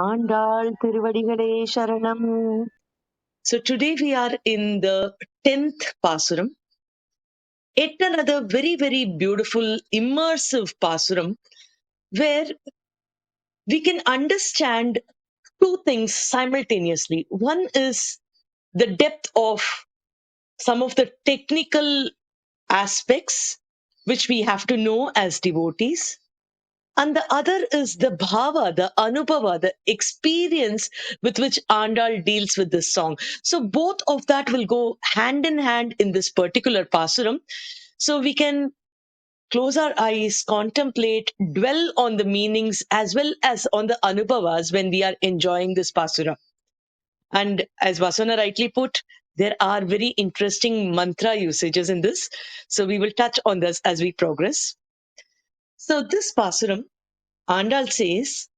Andal Tiruvadigalai Sharanam. So today we are in the 10th Paasuram, yet another very, very beautiful, immersive Paasuram where we can understand two things simultaneously. One is the depth of some of the technical aspects which we have to know as devotees. And the other is the bhava, the anubhava, the experience with which Andal deals with this song. So both of that will go hand in hand in this particular pasuram. So we can close our eyes, contemplate, dwell on the meanings as well as on the anubhavas when we are enjoying this pasura. And as Vasana rightly put, there are very interesting mantra usages in this. So we will touch on this as we progress. So this pasuram, Andal says,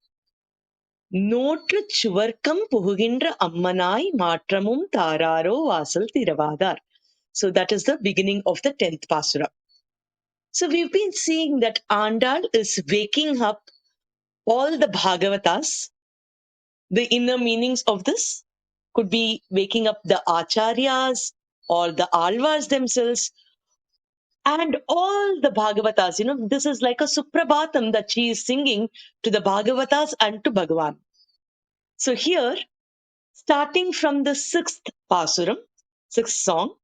நோற்று சுவர்க்கம் புகுகின்ற அம்மனாய் மாற்றமும் தாராரோ வாசல் திறவாதார். So that is the beginning of the 10th Pasura. So we've been seeing that Andal is waking up all the Bhagavatas. The inner meanings of this could be waking up the Acharyas or the Alvars themselves and all the Bhagavatas. This is like a Suprabhatam that she is singing to the Bhagavatas and to Bhagavan. So here, starting from the 6th Pasuram, 6th song,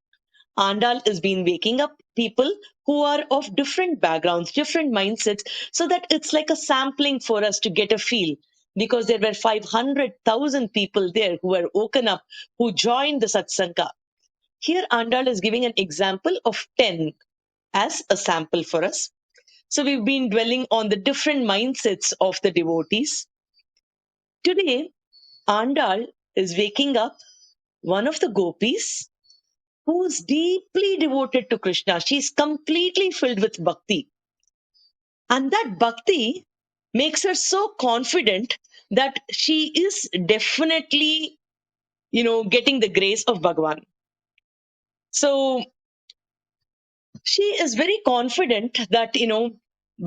Andal has been waking up people who are of different backgrounds, different mindsets, so that it's like a sampling for us to get a feel. Because there were 500,000 people there who were woken up, who joined the Satsanga. Here, Andal is giving an example of 10 as a sample for us. So we've been dwelling on the different mindsets of the devotees. Today, Andal is waking up one of the gopis who's deeply devoted to Krishna. She's completely filled with bhakti. And that bhakti makes her so confident that she is definitely, getting the grace of Bhagavan. So she is very confident that,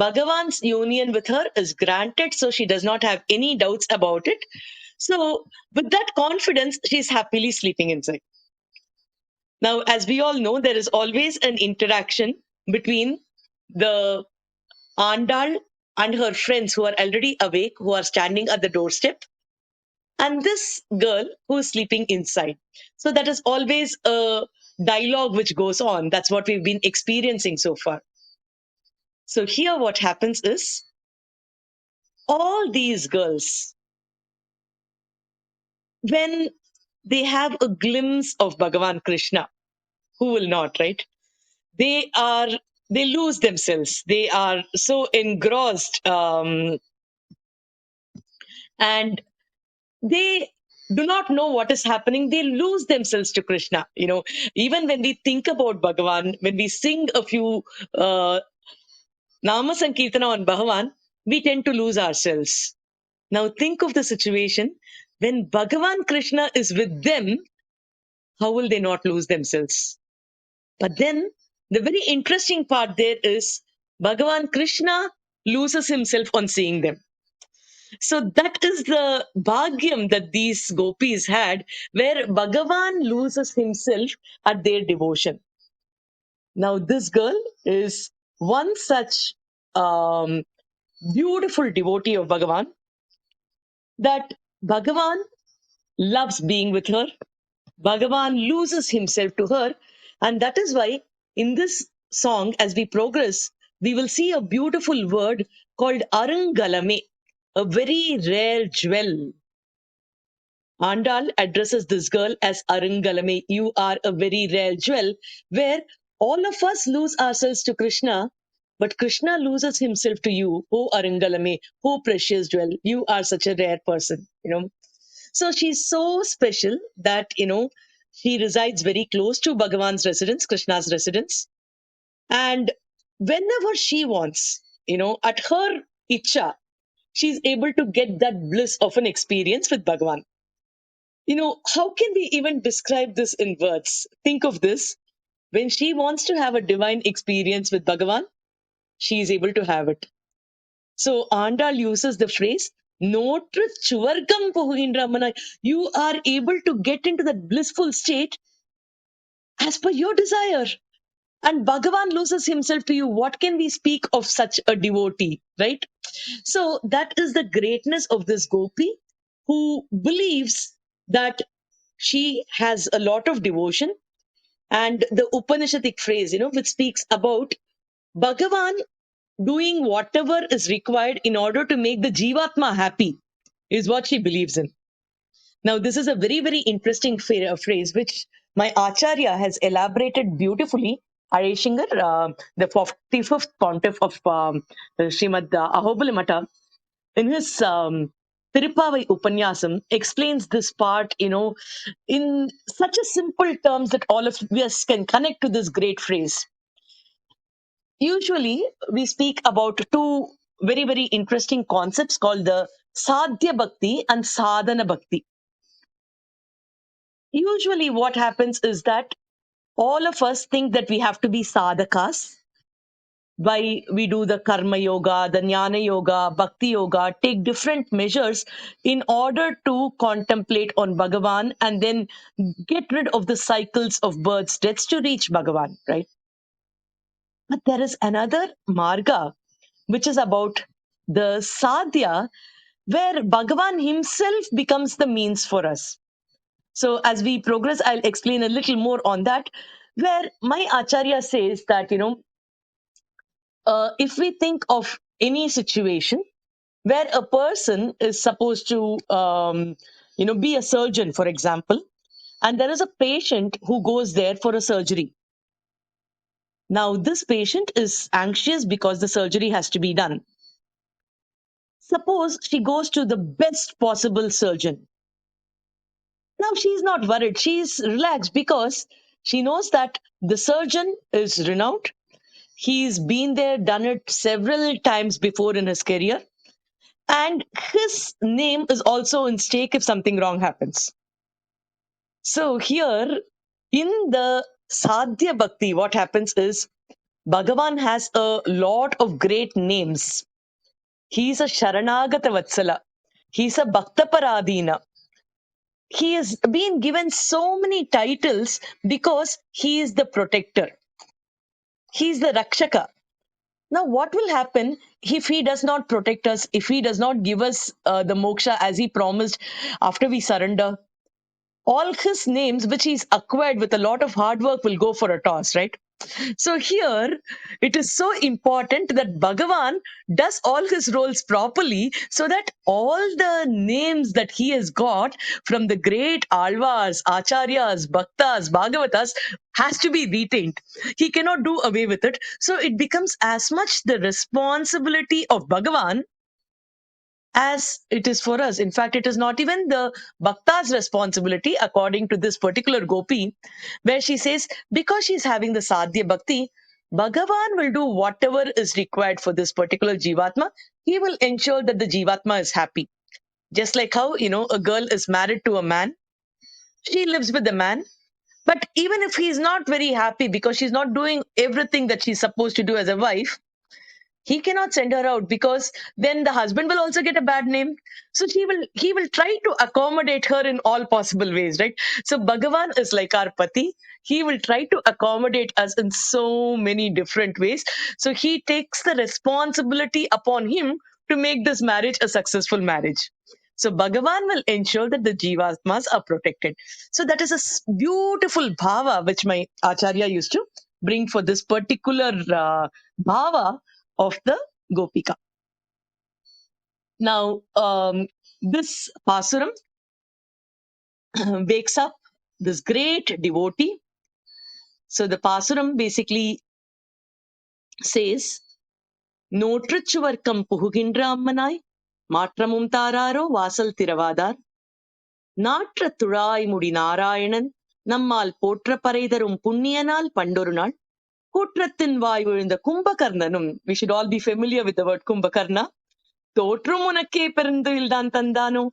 Bhagavan's union with her is granted. So she does not have any doubts about it. So with that confidence, she's happily sleeping inside. Now, as we all know, there is always an interaction between the Andal and her friends who are already awake, who are standing at the doorstep, and this girl who is sleeping inside. So that is always a dialogue which goes on. That's what we've been experiencing so far. So here what happens is, all these girls, when they have a glimpse of Bhagavan Krishna, who will not, right? They lose themselves. They are so engrossed, and they do not know what is happening. They lose themselves to Krishna. Even when we think about Bhagavan, when we sing a few Nama Sankirtana on Bhagavan, we tend to lose ourselves. Now think of the situation when Bhagavan Krishna is with them. How will they not lose themselves? But then the very interesting part there is Bhagavan Krishna loses himself on seeing them. So that is the bhagyam that these gopis had, where Bhagavan loses himself at their devotion. Now this girl is one such beautiful devotee of Bhagavan, that Bhagavan loves being with her. Bhagavan loses himself to her. And that is why in this song, as we progress, we will see a beautiful word called Arangalame, a very rare jewel. Andal addresses this girl as Arangalame. You are a very rare jewel, where all of us lose ourselves to Krishna, but Krishna loses himself to you. Oh Arangalame, oh precious jewel, you are such a rare person. So she's so special that, she resides very close to Bhagavan's residence, Krishna's residence. And whenever she wants, at her icha, she's able to get that bliss of an experience with Bhagavan. How can we even describe this in words? Think of this. When she wants to have a divine experience with Bhagavan, she is able to have it. So Andal uses the phrase Notru chuvargam puhugindramanai. You are able to get into that blissful state as per your desire. And Bhagavan loses himself to you. What can we speak of such a devotee, right? So that is the greatness of this gopi who believes that she has a lot of devotion. And the Upanishadic phrase, which speaks about Bhagavan doing whatever is required in order to make the Jivatma happy, is what she believes in. Now, this is a very, very interesting phrase which my Acharya has elaborated beautifully. Areshingar, the 45th pontiff of Srimad Ahobilamata, in his Tiruppavai Upanyasam, explains this part, in such a simple terms that all of us can connect to this great phrase. Usually, we speak about two very, very interesting concepts called the Sadhya Bhakti and Sadhana Bhakti. Usually, what happens is that all of us think that we have to be sadhakas. Why we do the karma yoga, the jnana yoga, bhakti yoga, take different measures in order to contemplate on Bhagavan and then get rid of the cycles of births, deaths to reach Bhagavan, right? But there is another marga, which is about the sadhya, where Bhagavan himself becomes the means for us. So as we progress, I'll explain a little more on that, where my Acharya says that, if we think of any situation where a person is supposed to, be a surgeon, for example, and there is a patient who goes there for a surgery. Now, this patient is anxious because the surgery has to be done. Suppose she goes to the best possible surgeon. Now, she's not worried. She's relaxed because she knows that the surgeon is renowned. He's been there, done it several times before in his career. And his name is also in stake if something wrong happens. So here in the Sadhya Bhakti, what happens is Bhagavan has a lot of great names. He's a Sharanagata Vatsala. He's a Bhakta Paradina. He has been given so many titles because he is the protector. He's the Rakshaka. Now, what will happen if he does not protect us, if he does not give us the moksha as he promised after we surrender? All his names, which he's acquired with a lot of hard work, will go for a toss, right? So here, it is so important that Bhagavan does all his roles properly so that all the names that he has got from the great Alvas, Acharyas, Bhaktas, Bhagavatas has to be retained. He cannot do away with it. So it becomes as much the responsibility of Bhagavan as it is for us. In fact, it is not even the Bhakta's responsibility, according to this particular Gopi, where she says, because she's having the Sadhya Bhakti, Bhagavan will do whatever is required for this particular Jivatma. He will ensure that the Jivatma is happy. Just like how, a girl is married to a man, she lives with the man. But even if he's not very happy because she's not doing everything that she's supposed to do as a wife, he cannot send her out because then the husband will also get a bad name. So he will try to accommodate her in all possible ways, right? So Bhagavan is like our pati. He will try to accommodate us in so many different ways. So he takes the responsibility upon him to make this marriage a successful marriage. So Bhagavan will ensure that the jivatmas are protected. So that is a beautiful bhava which my acharya used to bring for this particular bhava of the Gopika. Now, this Paasuram wakes up this great devotee. So the Paasuram basically says, Notrichuvarkam puhugindrammanai, matramum tararo vasal tiravadar, நாற்ற துழாய் முடி நாராயணன் நம்மால் போற்ற பறைதரும் புண்ணியனால் பண்டொரு நாள் கூற்றத்தின் வாய் விழுந்த கும்பகர்ணனும். We should all be familiar with the word Kumbhakarna. தோற்றும் உனக்கே பெருந்துயில்தான் தந்தானோ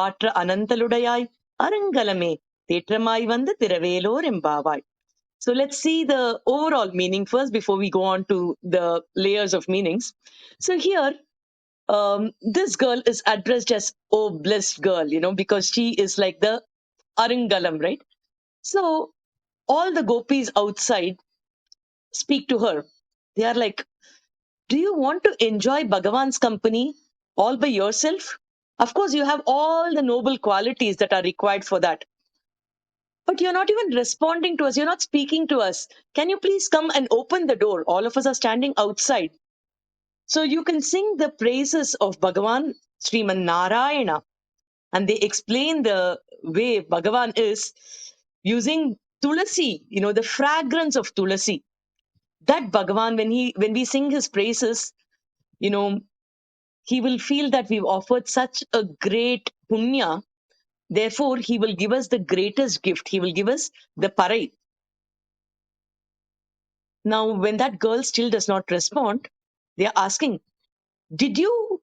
ஆற்ற அனந்தலுடையாய் அருங்கலமே தேற்றமாய் வந்து திரவேலோர் எம்பாவாய். So let's see the overall meaning first before we go on to the layers of meanings. So here, this girl is addressed as, oh, blessed girl, because she is like the Aringalam, right? So all the gopis outside speak to her. They are like, do you want to enjoy Bhagavan's company all by yourself? Of course, you have all the noble qualities that are required for that. But you're not even responding to us. You're not speaking to us. Can you please come and open the door? All of us are standing outside. So you can sing the praises of Bhagavan Sriman Narayana. And they explain the way Bhagavan is using Tulasi, the fragrance of Tulasi. That Bhagavan, when we sing his praises, you know, he will feel that we've offered such a great punya. Therefore, he will give us the greatest gift. He will give us the parai. Now, when that girl still does not respond, they are asking, did you,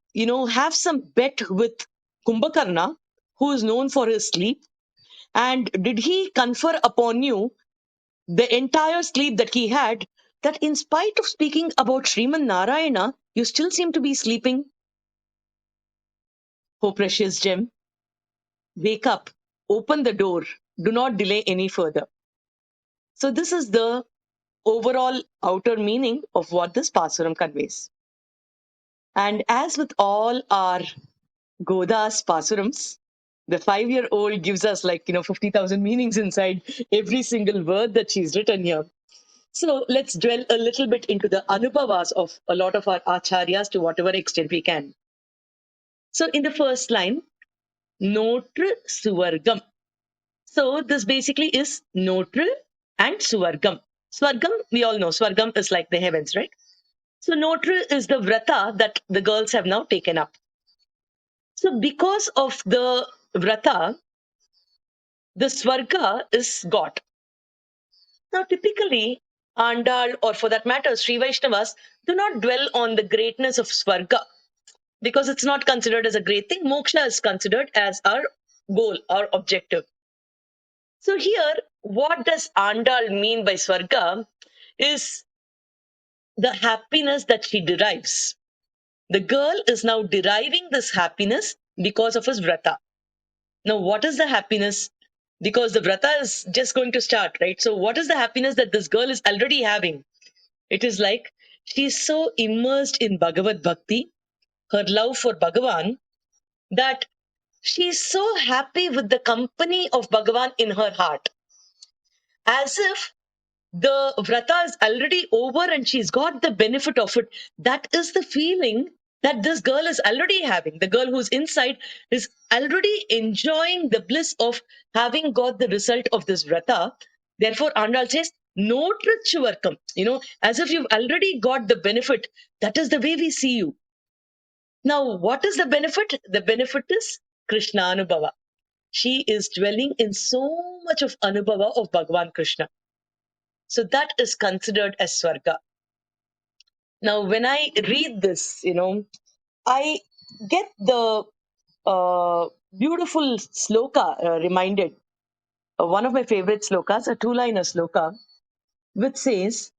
have some bet with Kumbhakarna, who is known for his sleep? And did he confer upon you the entire sleep that he had, that in spite of speaking about Sriman Narayana, you still seem to be sleeping? Oh, precious gem, wake up, open the door, do not delay any further. So this is the overall outer meaning of what this Paasuram conveys. And as with all our Goda's Paasurams, the 5-year-old gives us 50,000 meanings inside every single word that she's written here. So let's dwell a little bit into the anubhavas of a lot of our acharyas to whatever extent we can. So in the first line, Notre Suvargam. So this basically is Notre and Suvargam. Swargam, we all know, Swargam is like the heavens, right? So Notre is the vrata that the girls have now taken up. So because of the vrata, the Swarga is got. Now typically, Andal, or for that matter, Sri Vaishnavas, do not dwell on the greatness of Swarga because it's not considered as a great thing. Moksha is considered as our goal, our objective. So here, what does Andal mean by Swarga is the happiness that she derives. The girl is now deriving this happiness because of his vrata. Now, what is the happiness? Because the vrata is just going to start, right? So, what is the happiness that this girl is already having? It is like she's so immersed in Bhagavad Bhakti, her love for Bhagavan, that she's so happy with the company of Bhagavan in her heart. As if the vrata is already over and she's got the benefit of it. That is the feeling that this girl is already having. The girl who's inside is already enjoying the bliss of having got the result of this vrata. Therefore, Andal says, no trichuvarkam, as if you've already got the benefit. That is the way we see you. Now, what is the benefit? The benefit is Krishna Anubhava. She is dwelling in so much of Anubhava of Bhagavan Krishna. So that is considered as Swarga. Now, when I read this, I get the beautiful sloka reminded. One of my favorite slokas, a two-liner sloka, which says,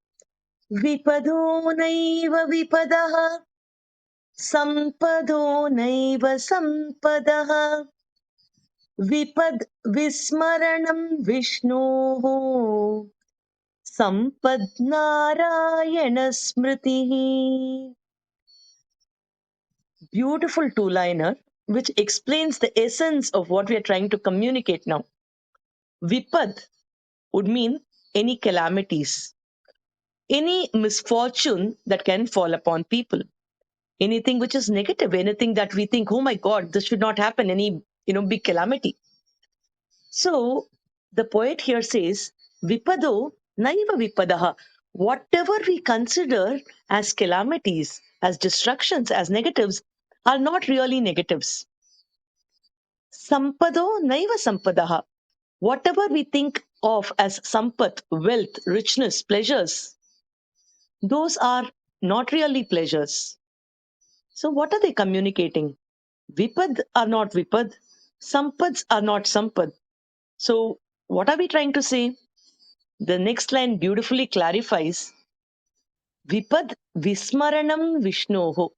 Vipado naiva vipadaha, sampado naiva sampadaha, vipad vismaranam vishnoho, sampad narayana smritihi. Beautiful two-liner which explains the essence of what we are trying to communicate now. Vipad would mean any calamities, any misfortune that can fall upon people, anything which is negative, anything that we think, oh my God, this should not happen, any big calamity. So the poet here says, Vipado naiva vipadaha. Whatever we consider as calamities, as destructions, as negatives, are not really negatives. Sampado naiva sampadaha. Whatever we think of as sampat, wealth, richness, pleasures, those are not really pleasures. So what are they communicating? Vipad are not vipad. Sampads are not sampad. So what are we trying to say? The next line beautifully clarifies. Vipad vismaranam vishnoho.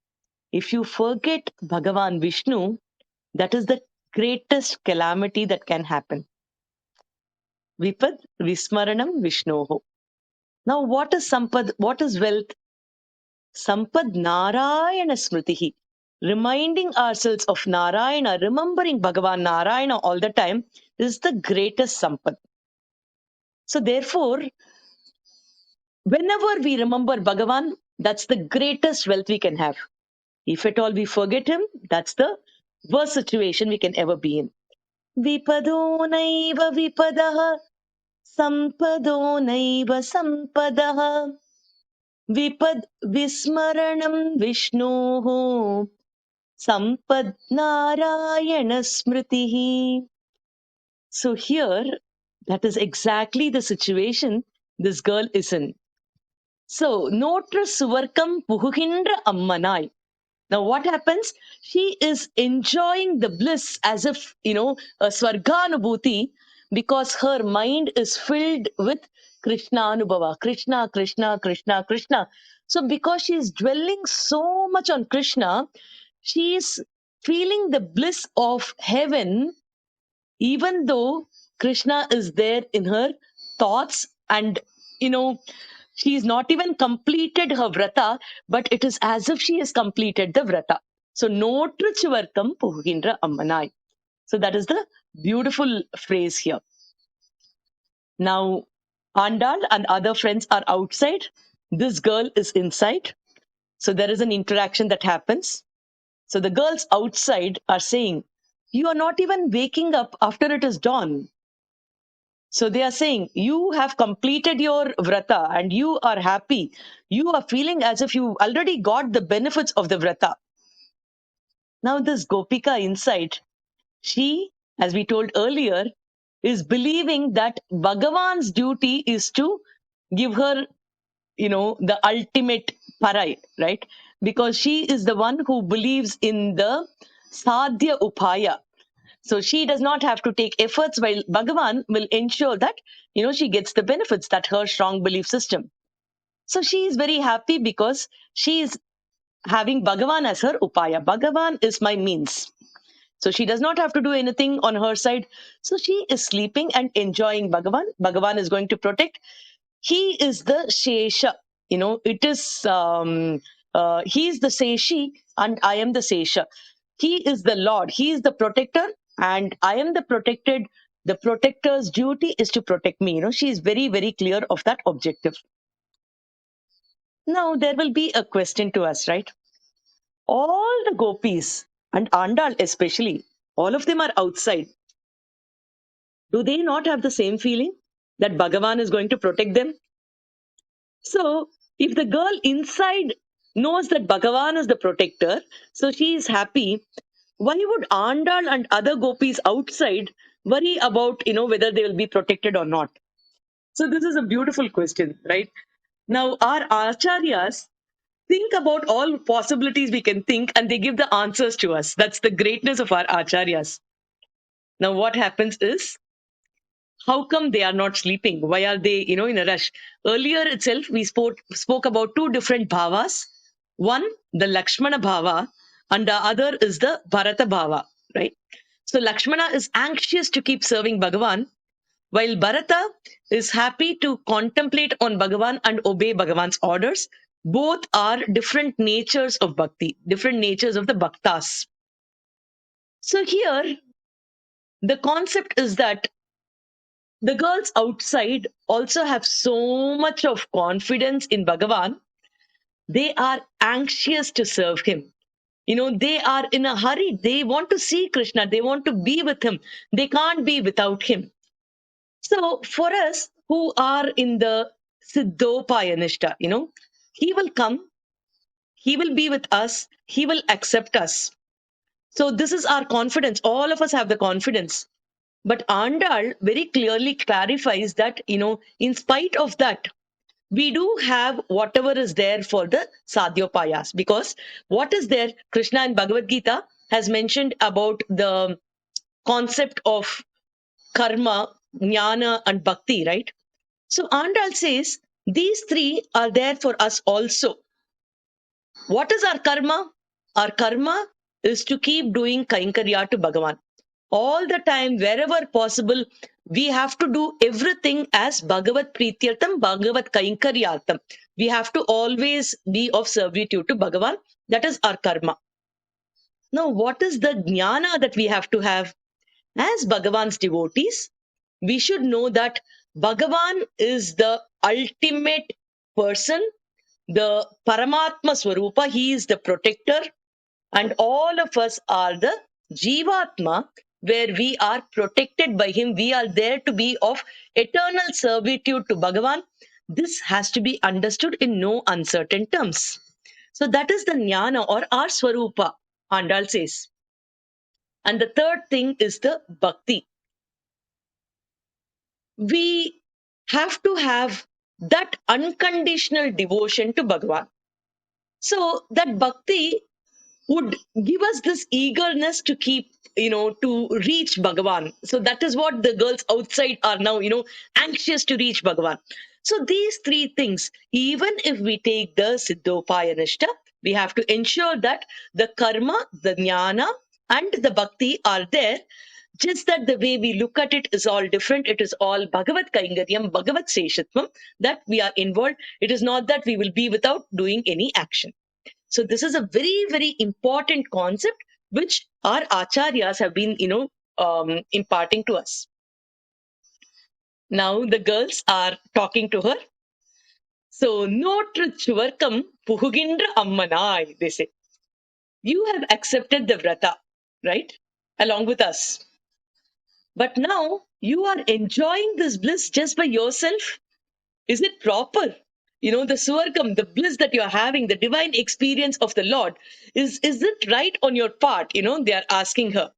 If you forget Bhagavan Vishnu, that is the greatest calamity that can happen. Vipad Vismaranam Vishnoho. Now, what is Sampad? What is wealth? Sampad Narayana Smritihi. Reminding ourselves of Narayana, remembering Bhagavan Narayana all the time is the greatest Sampad. So, therefore, whenever we remember Bhagavan, that's the greatest wealth we can have. If at all we forget him, that's the worst situation we can ever be in. Vipado naiva vipadaha, sampado naiva sampadaha, vipad vismaranam vishnoho, sampad narayana smritihi. So here, that is exactly the situation this girl is in. So, Notra Suvarkam Puhuhindra Ammanai. Now, what happens? She is enjoying the bliss as if, a Swarganubhuti, because her mind is filled with Krishna Anubhava. Krishna, Krishna, Krishna, Krishna. So, because she is dwelling so much on Krishna, she is feeling the bliss of heaven, even though Krishna is there in her thoughts, and she's not even completed her vrata, but it is as if she has completed the vrata. So, Notru Chivarkam Puhindra Ammanai. So, that is the beautiful phrase here. Now, Andal and other friends are outside. This girl is inside. So, there is an interaction that happens. So, the girls outside are saying, "You are not even waking up after it is dawn." So they are saying, you have completed your vrata and you are happy. You are feeling as if you already got the benefits of the vrata. Now, this Gopika inside, she, as we told earlier, is believing that Bhagavan's duty is to give her, the ultimate parai, right? Because she is the one who believes in the sadhya upaya. So she does not have to take efforts, while Bhagavan will ensure that, she gets the benefits, that her strong belief system. So she is very happy because she is having Bhagavan as her upaya. Bhagavan is my means. So she does not have to do anything on her side. So she is sleeping and enjoying Bhagavan. Bhagavan is going to protect. He is the Shesha. It is, he is the Seshi and I am the Sesha. He is the Lord. He is the protector and I am the protected. The protector's duty is to protect me. She is very, very clear of that objective. Now, there will be a question to us, right? All the gopis and Andal especially, all of them are outside. Do they not have the same feeling that Bhagavan is going to protect them? So, if the girl inside knows that Bhagavan is the protector, so she is happy, why would Andal and other gopis outside worry about, whether they will be protected or not? So, this is a beautiful question, right? Now, our acharyas think about all possibilities we can think and they give the answers to us. That's the greatness of our acharyas. Now, what happens is, how come they are not sleeping? Why are they, in a rush? Earlier itself, we spoke about two different bhavas. One, the Lakshmana bhava, and the other is the Bharata bhava, right? So Lakshmana is anxious to keep serving Bhagavan, while Bharata is happy to contemplate on Bhagavan and obey Bhagavan's orders. Both are different natures of bhakti, different natures of the bhaktas. So here, the concept is that the girls outside also have so much of confidence in Bhagavan. They are anxious to serve him. They are in a hurry. They want to see Krishna. They want to be with him. They can't be without him. So for us who are in the Siddhopaya Nishta, he will come, he will be with us, he will accept us. So this is our confidence. All of us have the confidence. But Andal very clearly clarifies that, in spite of that, we do have whatever is there for the sadhyopayas. Because what is there, Krishna in Bhagavad Gita has mentioned about the concept of karma, jnana, and bhakti, right? So Andal says these three are there for us also. What is our karma? our karma is to keep doing Kainkariya to Bhagavan. All the time, wherever possible, we have to do everything as Bhagavat Prityartham, Bhagavat Kainkaryartham. We have to always be of servitude to Bhagavan. That is our karma. Now, what is the jnana that we have to have? As Bhagavan's devotees, we should know that Bhagavan is the ultimate person, the Paramatma Swarupa. He is the protector, and all of us are the Jivatma, where we are protected by him. We are there to be of eternal servitude to Bhagavan. This has to be understood in no uncertain terms. So that is the jnana or our Swarupa, Andal says. And the third thing is the bhakti. We have to have that unconditional devotion to Bhagavan. So that bhakti would give us this eagerness to keep, to reach Bhagavan. So that is what the girls outside are now, anxious to reach Bhagavan. So these three things, even if we take the Siddhopaya Nishta, we have to ensure that the karma, the jnana, and the bhakti are there. Just that the way we look at it is all different. It is all Bhagavat Kaingaryam, Bhagavat Seshatvam that we are involved. It is not that we will be without doing any action. So this is a very, very important concept which our acharyas have been, imparting to us. Now the girls are talking to her. So, Notru Chuvarkam Puhugindra Ammanai, they say. You have accepted the vrata, right? Along with us. But now you are enjoying this bliss just by yourself. Is it proper? The Suvargam, the bliss that you're having, the divine experience of the Lord, is it right on your part? They are asking her.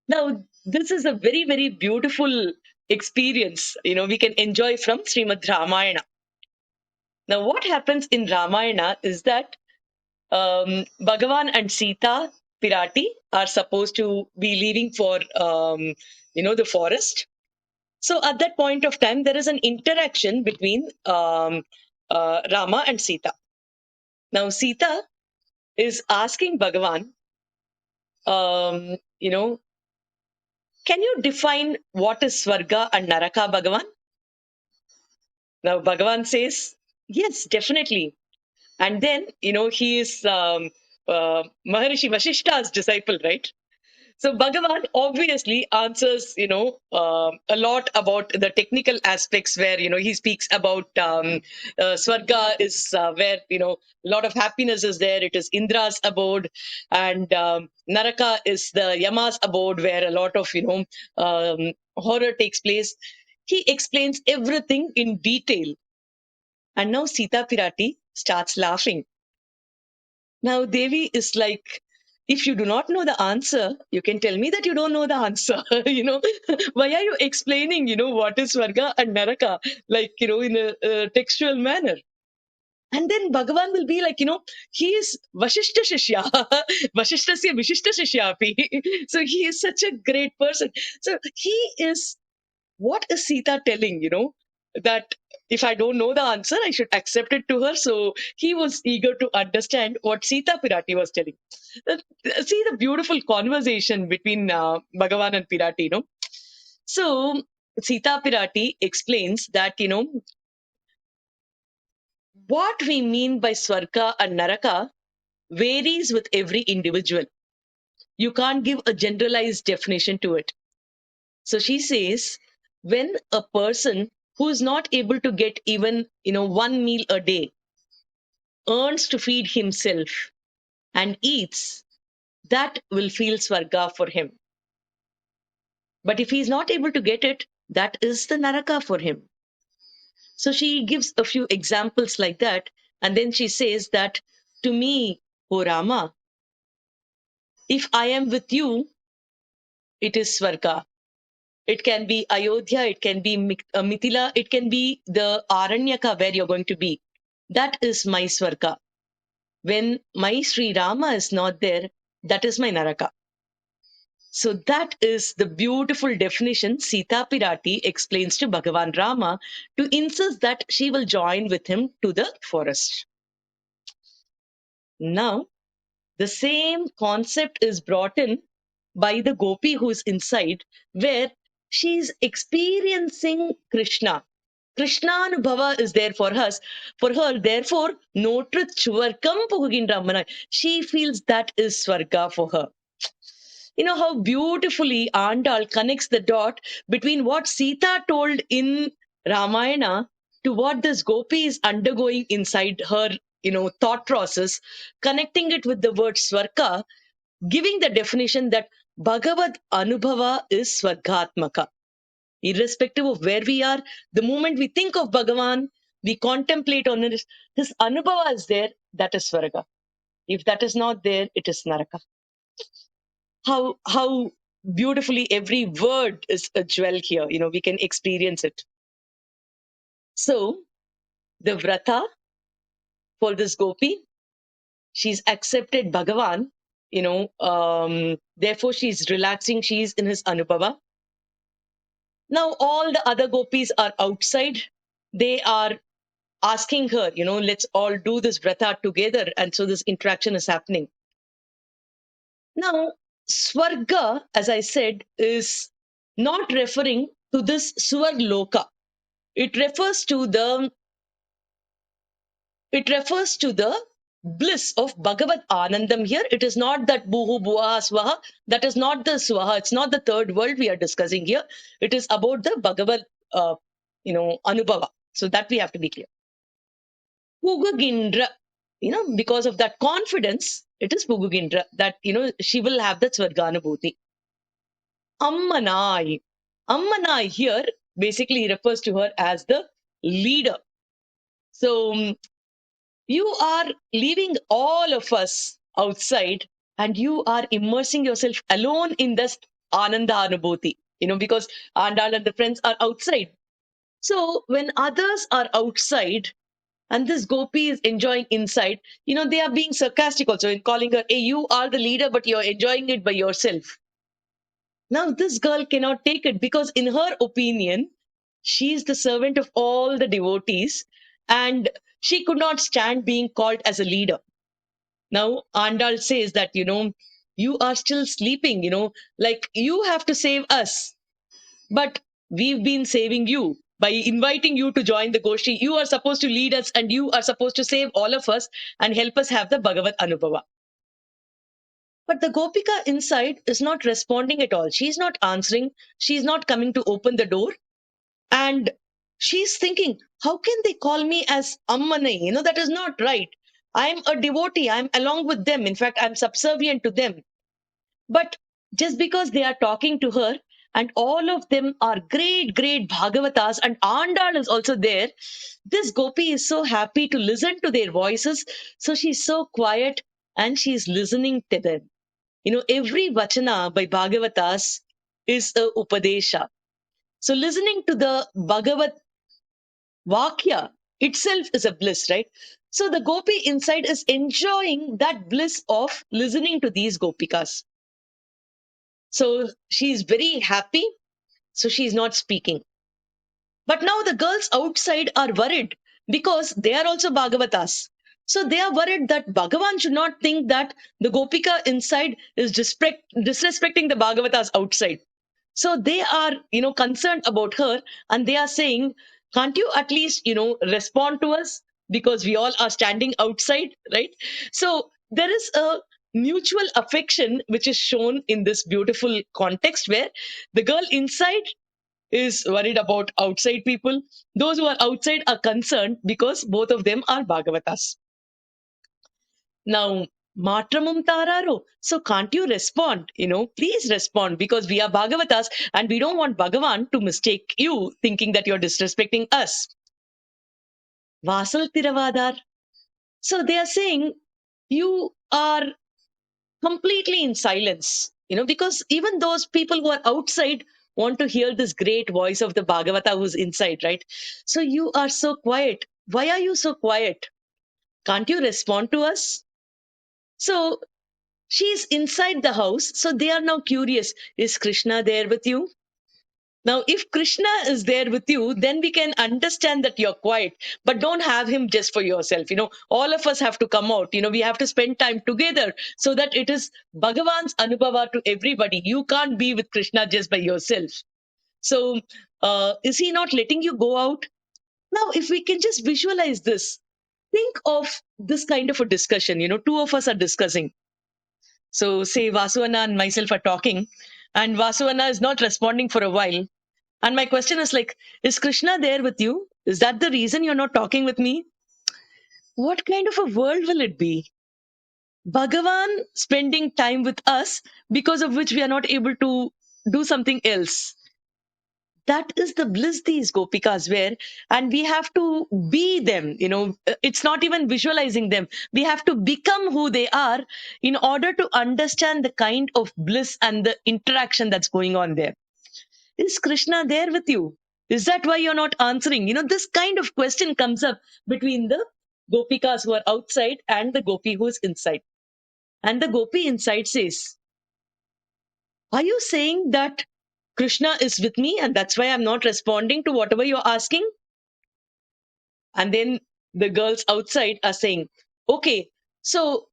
Now, this is a very, very beautiful experience, we can enjoy from Srimad Ramayana. Now, what happens in Ramayana is that Bhagavan and Sita Pirati are supposed to be leaving for, the forest. So at that point of time, there is an interaction between Rama and Sita. Now, Sita is asking Bhagavan, can you define what is Swarga and Naraka, Bhagavan? Now, Bhagavan says, yes, definitely. And then, he is Maharishi Vashishta's disciple, right? So Bhagavan obviously answers, a lot about the technical aspects where, he speaks about Swarga is where, a lot of happiness is there. It is Indra's abode. And Naraka is the Yama's abode where a lot of, horror takes place. He explains everything in detail. And now Sita Pirati starts laughing. Now Devi is like, if you do not know the answer, you can tell me that you don't know the answer. Why are you explaining, what is Swarga and Naraka, like, in a textual manner? And then Bhagavan will be like, he is Vashishta Shishya, Vashishtasya Vishishta Shishyapi. So he is such a great person. So he is, what is Sita telling, that if I don't know the answer, I should accept it to her. So he was eager to understand what Sita Pirati was telling. See the beautiful conversation between Bhagavan and Pirati, So Sita Pirati explains that, what we mean by Swarga and Naraka varies with every individual. You can't give a generalized definition to it. So she says, when a person who is not able to get even, one meal a day earns to feed himself and eats, that will feel Swarga for him. But if he is not able to get it, that is the Naraka for him. So she gives a few examples like that. And then she says that, to me, O Rama, if I am with you, it is Swarga. It can be Ayodhya, it can be Mithila, it can be the Aranyaka where you're going to be. That is my Swarga. When my Sri Rama is not there, that is my Naraka. So that is the beautiful definition Sita Pirati explains to Bhagavan Rama to insist that she will join with him to the forest. Now, The same concept is brought in by the gopi who's inside, where she's experiencing Krishna. Krishnanubhava is there for her. Therefore, notru chuvarkam puguginra Ramana. She feels that is Swarga for her. You know how beautifully Andal connects the dot between what Sita told in Ramayana to what this Gopi is undergoing inside her, thought process, connecting it with the word Swarga, giving the definition that Bhagavad Anubhava is Swargatmaka. Irrespective of where we are, the moment we think of Bhagavan, we contemplate on his Anubhava is there, that is Swarga. If that is not there, it is Naraka. How beautifully every word is a jewel here. We can experience it. So the vrata for this gopi, she's accepted Bhagavan. Therefore she's relaxing. She's in his Anubhava. Now all the other gopis are outside. They are asking her, let's all do this vrata together. And so this interaction is happening. Now, Swarga, as I said, is not referring to this Swarloka. It refers to the bliss of Bhagavad Anandam here. It is not that Buhu Buaha Swaha. That is not the Swaha. It's not the third world we are discussing here. It is about the Bhagavad, Anubhava. So that we have to be clear. Pugugindra, because of that confidence, it is Pugugindra that, she will have that Swarganubhuti. Ammanai. Ammanai here basically refers to her as the leader. So you are leaving all of us outside and you are immersing yourself alone in this Ananda Anubhuti, because Andal and the friends are outside. So when others are outside and this gopi is enjoying inside, they are being sarcastic also in calling her, hey, you are the leader, but you're enjoying it by yourself. Now, this girl cannot take it because, in her opinion, she is the servant of all the devotees and she could not stand being called as a leader. Now, Andal says that, you are still sleeping, like you have to save us. But we've been saving you by inviting you to join the Goshti. You are supposed to lead us and you are supposed to save all of us and help us have the Bhagavad Anubhava. But the Gopika inside is not responding at all. She's not answering. She's not coming to open the door. And she's thinking, how can they call me as Ammanai? That is not right. I'm a devotee. I'm along with them. In fact, I'm subservient to them. But just because they are talking to her and all of them are great, great Bhagavatas and Andal is also there, this Gopi is so happy to listen to their voices. So she's so quiet and she's listening to them. Every vachana by Bhagavatas is a Upadesha. So listening to the Bhagavat Vakya itself is a bliss, right? So the Gopi inside is enjoying that bliss of listening to these Gopikas. So she's very happy. So she's not speaking. But now the girls outside are worried because they are also Bhagavatas. So they are worried that Bhagavan should not think that the Gopika inside is disrespecting the Bhagavatas outside. So they are, concerned about her and they are saying, can't you at least, respond to us? Because we all are standing outside, right? So there is a mutual affection which is shown in this beautiful context where the girl inside is worried about outside people. Those who are outside are concerned because both of them are Bhagavatas. Now, Matramum Tararo. So can't you respond? Please respond because we are Bhagavatas and we don't want Bhagavan to mistake you thinking that you're disrespecting us. Vasal Tiravadar. So they are saying you are completely in silence, because even those people who are outside want to hear this great voice of the Bhagavata who's inside, right? So you are so quiet. Why are you so quiet? Can't you respond to us? So she's inside the house. So they are now curious. Is Krishna there with you? Now, if Krishna is there with you, then we can understand that you're quiet, but don't have him just for yourself. All of us have to come out. We have to spend time together so that it is Bhagavan's Anubhava to everybody. You can't be with Krishna just by yourself. So, is he not letting you go out? Now, if we can just visualize this, think of this kind of a discussion. Two of us are discussing. So, say Vasuvana and myself are talking, and Vasuvana is not responding for a while. And my question is like, is Krishna there with you? Is that the reason you're not talking with me? What kind of a world will it be? Bhagavan spending time with us because of which we are not able to do something else. That is the bliss these gopikas were, and we have to be them. It's not even visualizing them. We have to become who they are in order to understand the kind of bliss and the interaction that's going on there. Is Krishna there with you? Is that why you're not answering? This kind of question comes up between the gopikas who are outside and the gopi who is inside. And the gopi inside says, are you saying that Krishna is with me and that's why I'm not responding to whatever you're asking? And then the girls outside are saying, okay, so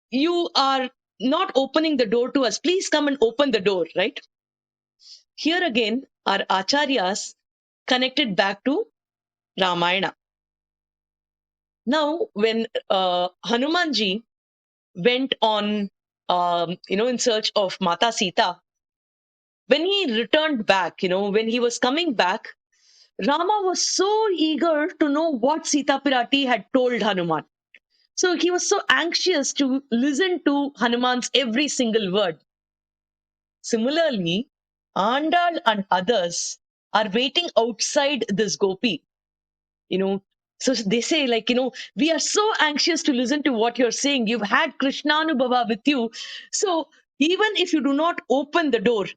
you are not opening the door to us. Please come and open the door, right? Here again, our acharyas connected back to Ramayana. Now, when Hanumanji went on, in search of Mata Sita, when he returned back, when he was coming back, Rama was so eager to know what Sita Pirati had told Hanuman. So he was so anxious to listen to Hanuman's every single word. Similarly, Andal and others are waiting outside this gopi, you know so they say, like, we are so anxious to listen to what you're saying. You've had Krishnanubhava with you, so even if you do not open the door,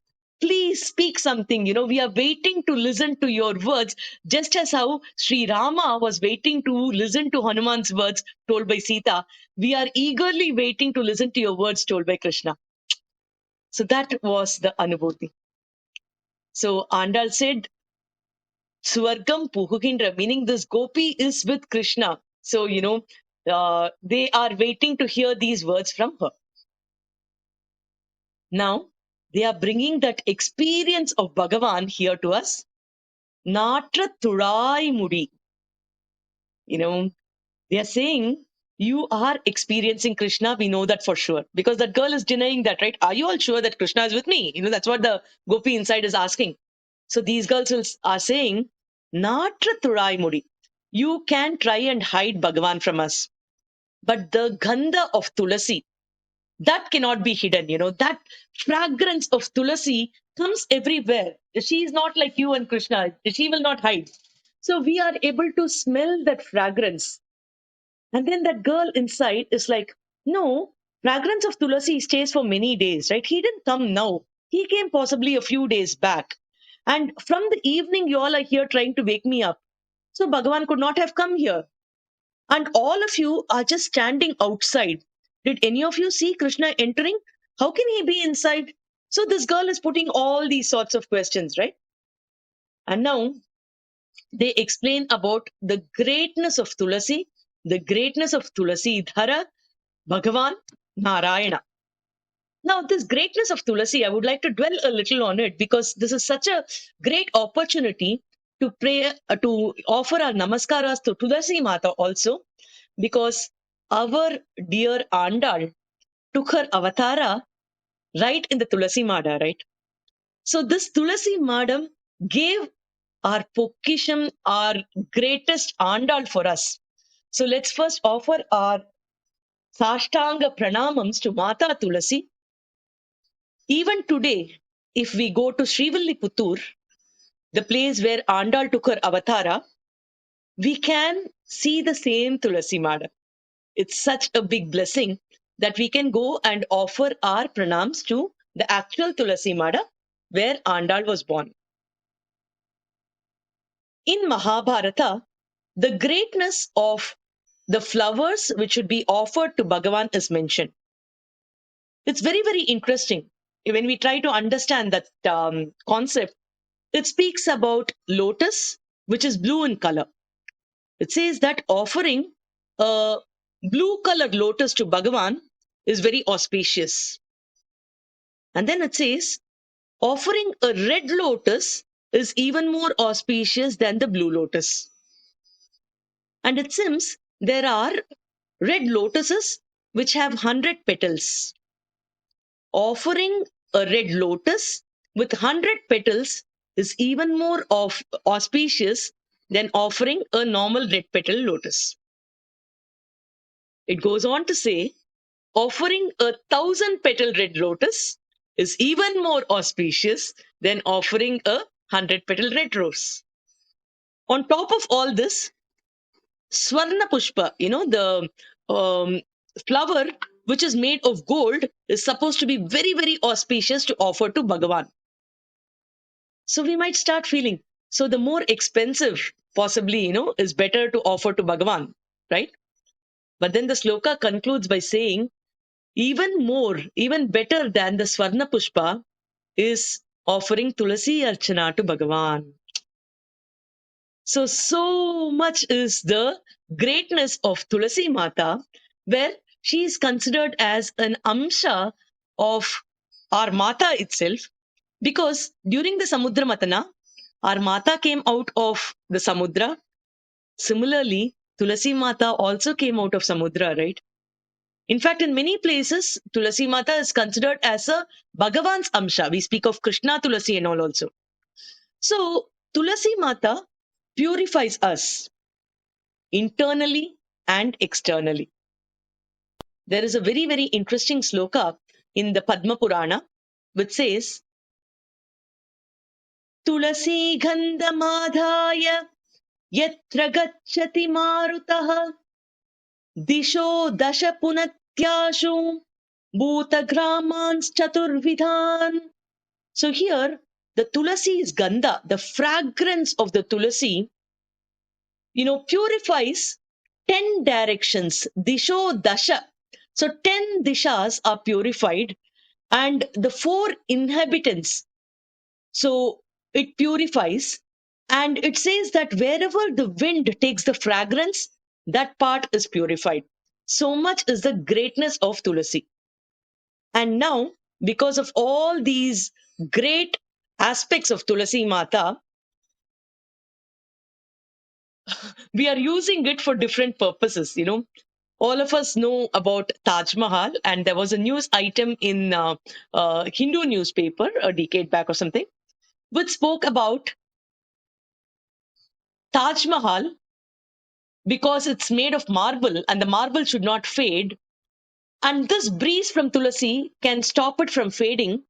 please speak something. We are waiting to listen to your words, just as how Sri Rama was waiting to listen to Hanuman's words told by Sita. We are eagerly waiting to listen to your words told by Krishna. So that was the anubhuti. So Andal said, Swargam Puhuginra, meaning this gopi is with Krishna. So, they are waiting to hear these words from her. Now, they are bringing that experience of Bhagavan here to us. Natra Turai Mudi. They are saying, you are experiencing Krishna. We know that for sure. Because that girl is denying that, right? Are you all sure that Krishna is with me? That's what the gopi inside is asking. So these girls are saying, Natra Turai Mudi. You can try and hide Bhagavan from us. But the gandha of Tulasi, that cannot be hidden. That fragrance of Tulasi comes everywhere. She is not like you and Krishna. She will not hide. So we are able to smell that fragrance. And then that girl inside is like, no, fragrance of Tulasi stays for many days, right? He didn't come now. He came possibly a few days back. And from the evening, you all are here trying to wake me up. So Bhagavan could not have come here. And all of you are just standing outside. Did any of you see Krishna entering? How can he be inside? So this girl is putting all these sorts of questions, right? And now they explain about the greatness of Tulasi, the greatness of Tulasi Dhara, Bhagavan, Narayana. Now, this greatness of Tulasi, I would like to dwell a little on it because this is such a great opportunity to pray, to offer our namaskaras to Tulasi Mata also, because our dear Andal took her avatara right in the Tulasi Mada, right? So this Tulasi Madam gave our Pokisham, our greatest Andal for us. So let's first offer our Sashtanga Pranamams to Mata Tulasi. Even today, if we go to Srivilliputur, the place where Andal took her avatara, we can see the same Tulasi Mada. It's such a big blessing that we can go and offer our pranams to the actual Tulasi Mada where Andal was born. In Mahabharata, the greatness of the flowers which should be offered to Bhagavan is mentioned. It's very, very interesting. When we try to understand that concept, It speaks about lotus, which is blue in color. It says that offering a blue colored lotus to Bhagavan is very auspicious. And then it says offering a red lotus is even more auspicious than the blue lotus. And it seems there are red lotuses which have 100 petals. Offering a red lotus with 100 petals is even more auspicious than offering a normal red petal lotus. It goes on to say, offering a 1,000 petal red lotus is even more auspicious than offering a 100 petal red rose. On top of all this, Swarna Pushpa, the flower which is made of gold, is supposed to be very, very auspicious to offer to Bhagavan. So we might start feeling, so the more expensive, possibly, is better to offer to Bhagavan, right? But then the sloka concludes by saying, even more, even better than the Swarna Pushpa is offering Tulasi Archana to Bhagavan. So much is the greatness of Tulasi Mata, where she is considered as an Amsha of our Mata itself, because during the Samudra Matana, our Mata came out of the Samudra. Similarly, Tulasi Mata also came out of Samudra, right? In fact, in many places, Tulasi Mata is considered as a Bhagavan's Amsha. We speak of Krishna Tulasi and all also. So, Tulasi Mata purifies us internally and externally. There is a very, very interesting sloka in the Padma Purana which says, Tulasi Gandha Madhaya Yatra Gacchati Marutaha Disho Dasha Punatyashu Bhuta Gramans Chaturvidhan. So here, the Tulasi is Gandha, the fragrance of the Tulasi, purifies 10 directions, Disho Dasha. So 10 dishas are purified, and the 4 inhabitants. So it purifies, and it says that wherever the wind takes the fragrance, that part is purified. So much is the greatness of Tulasi. And now, because of all these great aspects of Tulasi Mata, we are using it for different purposes. All of us know about Taj Mahal, and there was a news item in Hindu newspaper a decade back or something, which spoke about Taj Mahal, because it's made of marble and the marble should not fade. And this breeze from Tulasi can stop it from fading.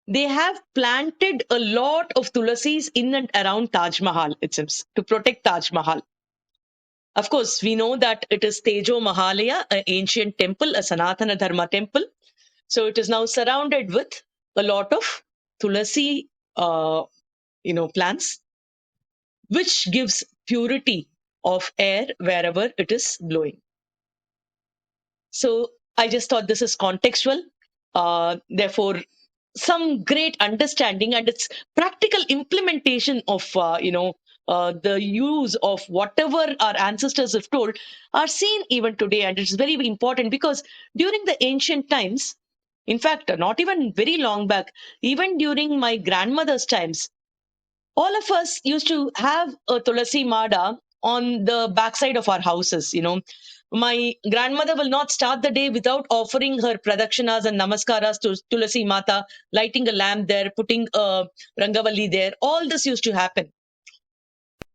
They have planted a lot of Tulasis in and around Taj Mahal, it seems, to protect Taj Mahal. Of course, we know that it is Tejo Mahalaya, an ancient temple, a Sanatana Dharma temple. So it is now surrounded with a lot of Tulasi, plants, which gives purity of air wherever it is blowing. So I just thought this is contextual. Therefore, some great understanding and its practical implementation of, the use of whatever our ancestors have told are seen even today. And it's very important because during the ancient times, in fact, not even very long back, even during my grandmother's times, all of us used to have a Tulasi Mada on the backside of our houses. My grandmother will not start the day without offering her pradakshanas and namaskaras to Tulasi Mata, lighting a lamp there, putting a Rangavalli there. All this used to happen.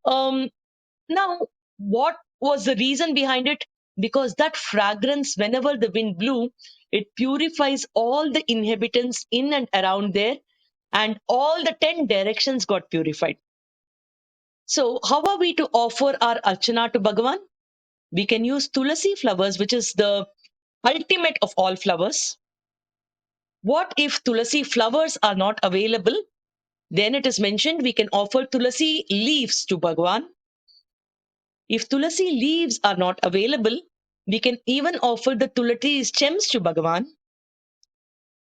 Now, what was the reason behind it? Because that fragrance, whenever the wind blew, it purifies all the inhabitants in and around there, and all the 10 directions got purified. So, how are we to offer our archana to Bhagavan? We can use Tulasi flowers, which is the ultimate of all flowers. What if Tulasi flowers are not available? Then it is mentioned we can offer Tulasi leaves to Bhagavan. If Tulasi leaves are not available, we can even offer the Tulasi stems to Bhagavan.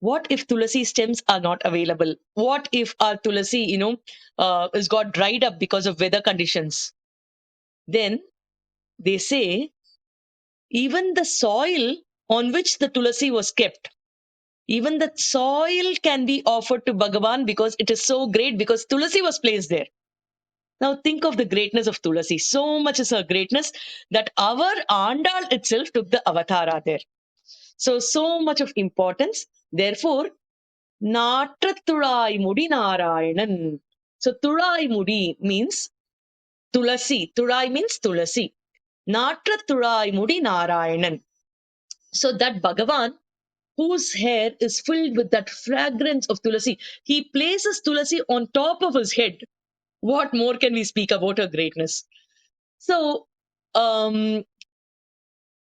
what if tulasi stems are not available? What if our tulasi, is got dried up because of weather conditions? Then they say even the soil on which the tulasi was kept, even the soil can be offered to Bhagavan because it is so great, because tulasi was placed there. Now think of the greatness of tulasi. So much is her greatness that our Andal itself took the avatara there. So much of importance. Therefore, Natrathulai Mudi Narayanan. So Tulai Mudi means Tulasi. Tulai means Tulasi. Natrathulai Mudi Narayanan. So that Bhagavan, whose hair is filled with that fragrance of Tulasi, he places Tulasi on top of his head. What more can we speak about her greatness? So, um,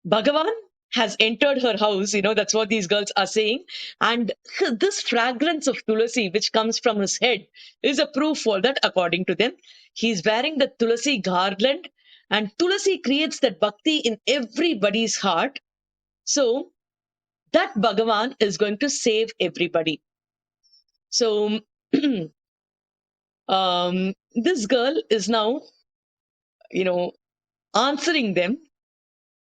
Bhagavan has entered her house, that's what these girls are saying. And this fragrance of Tulasi, which comes from his head, is a proof for that, according to them. He's wearing the Tulasi garland, and Tulasi creates that bhakti in everybody's heart. So, that Bhagavan is going to save everybody. So, this girl is now, answering them.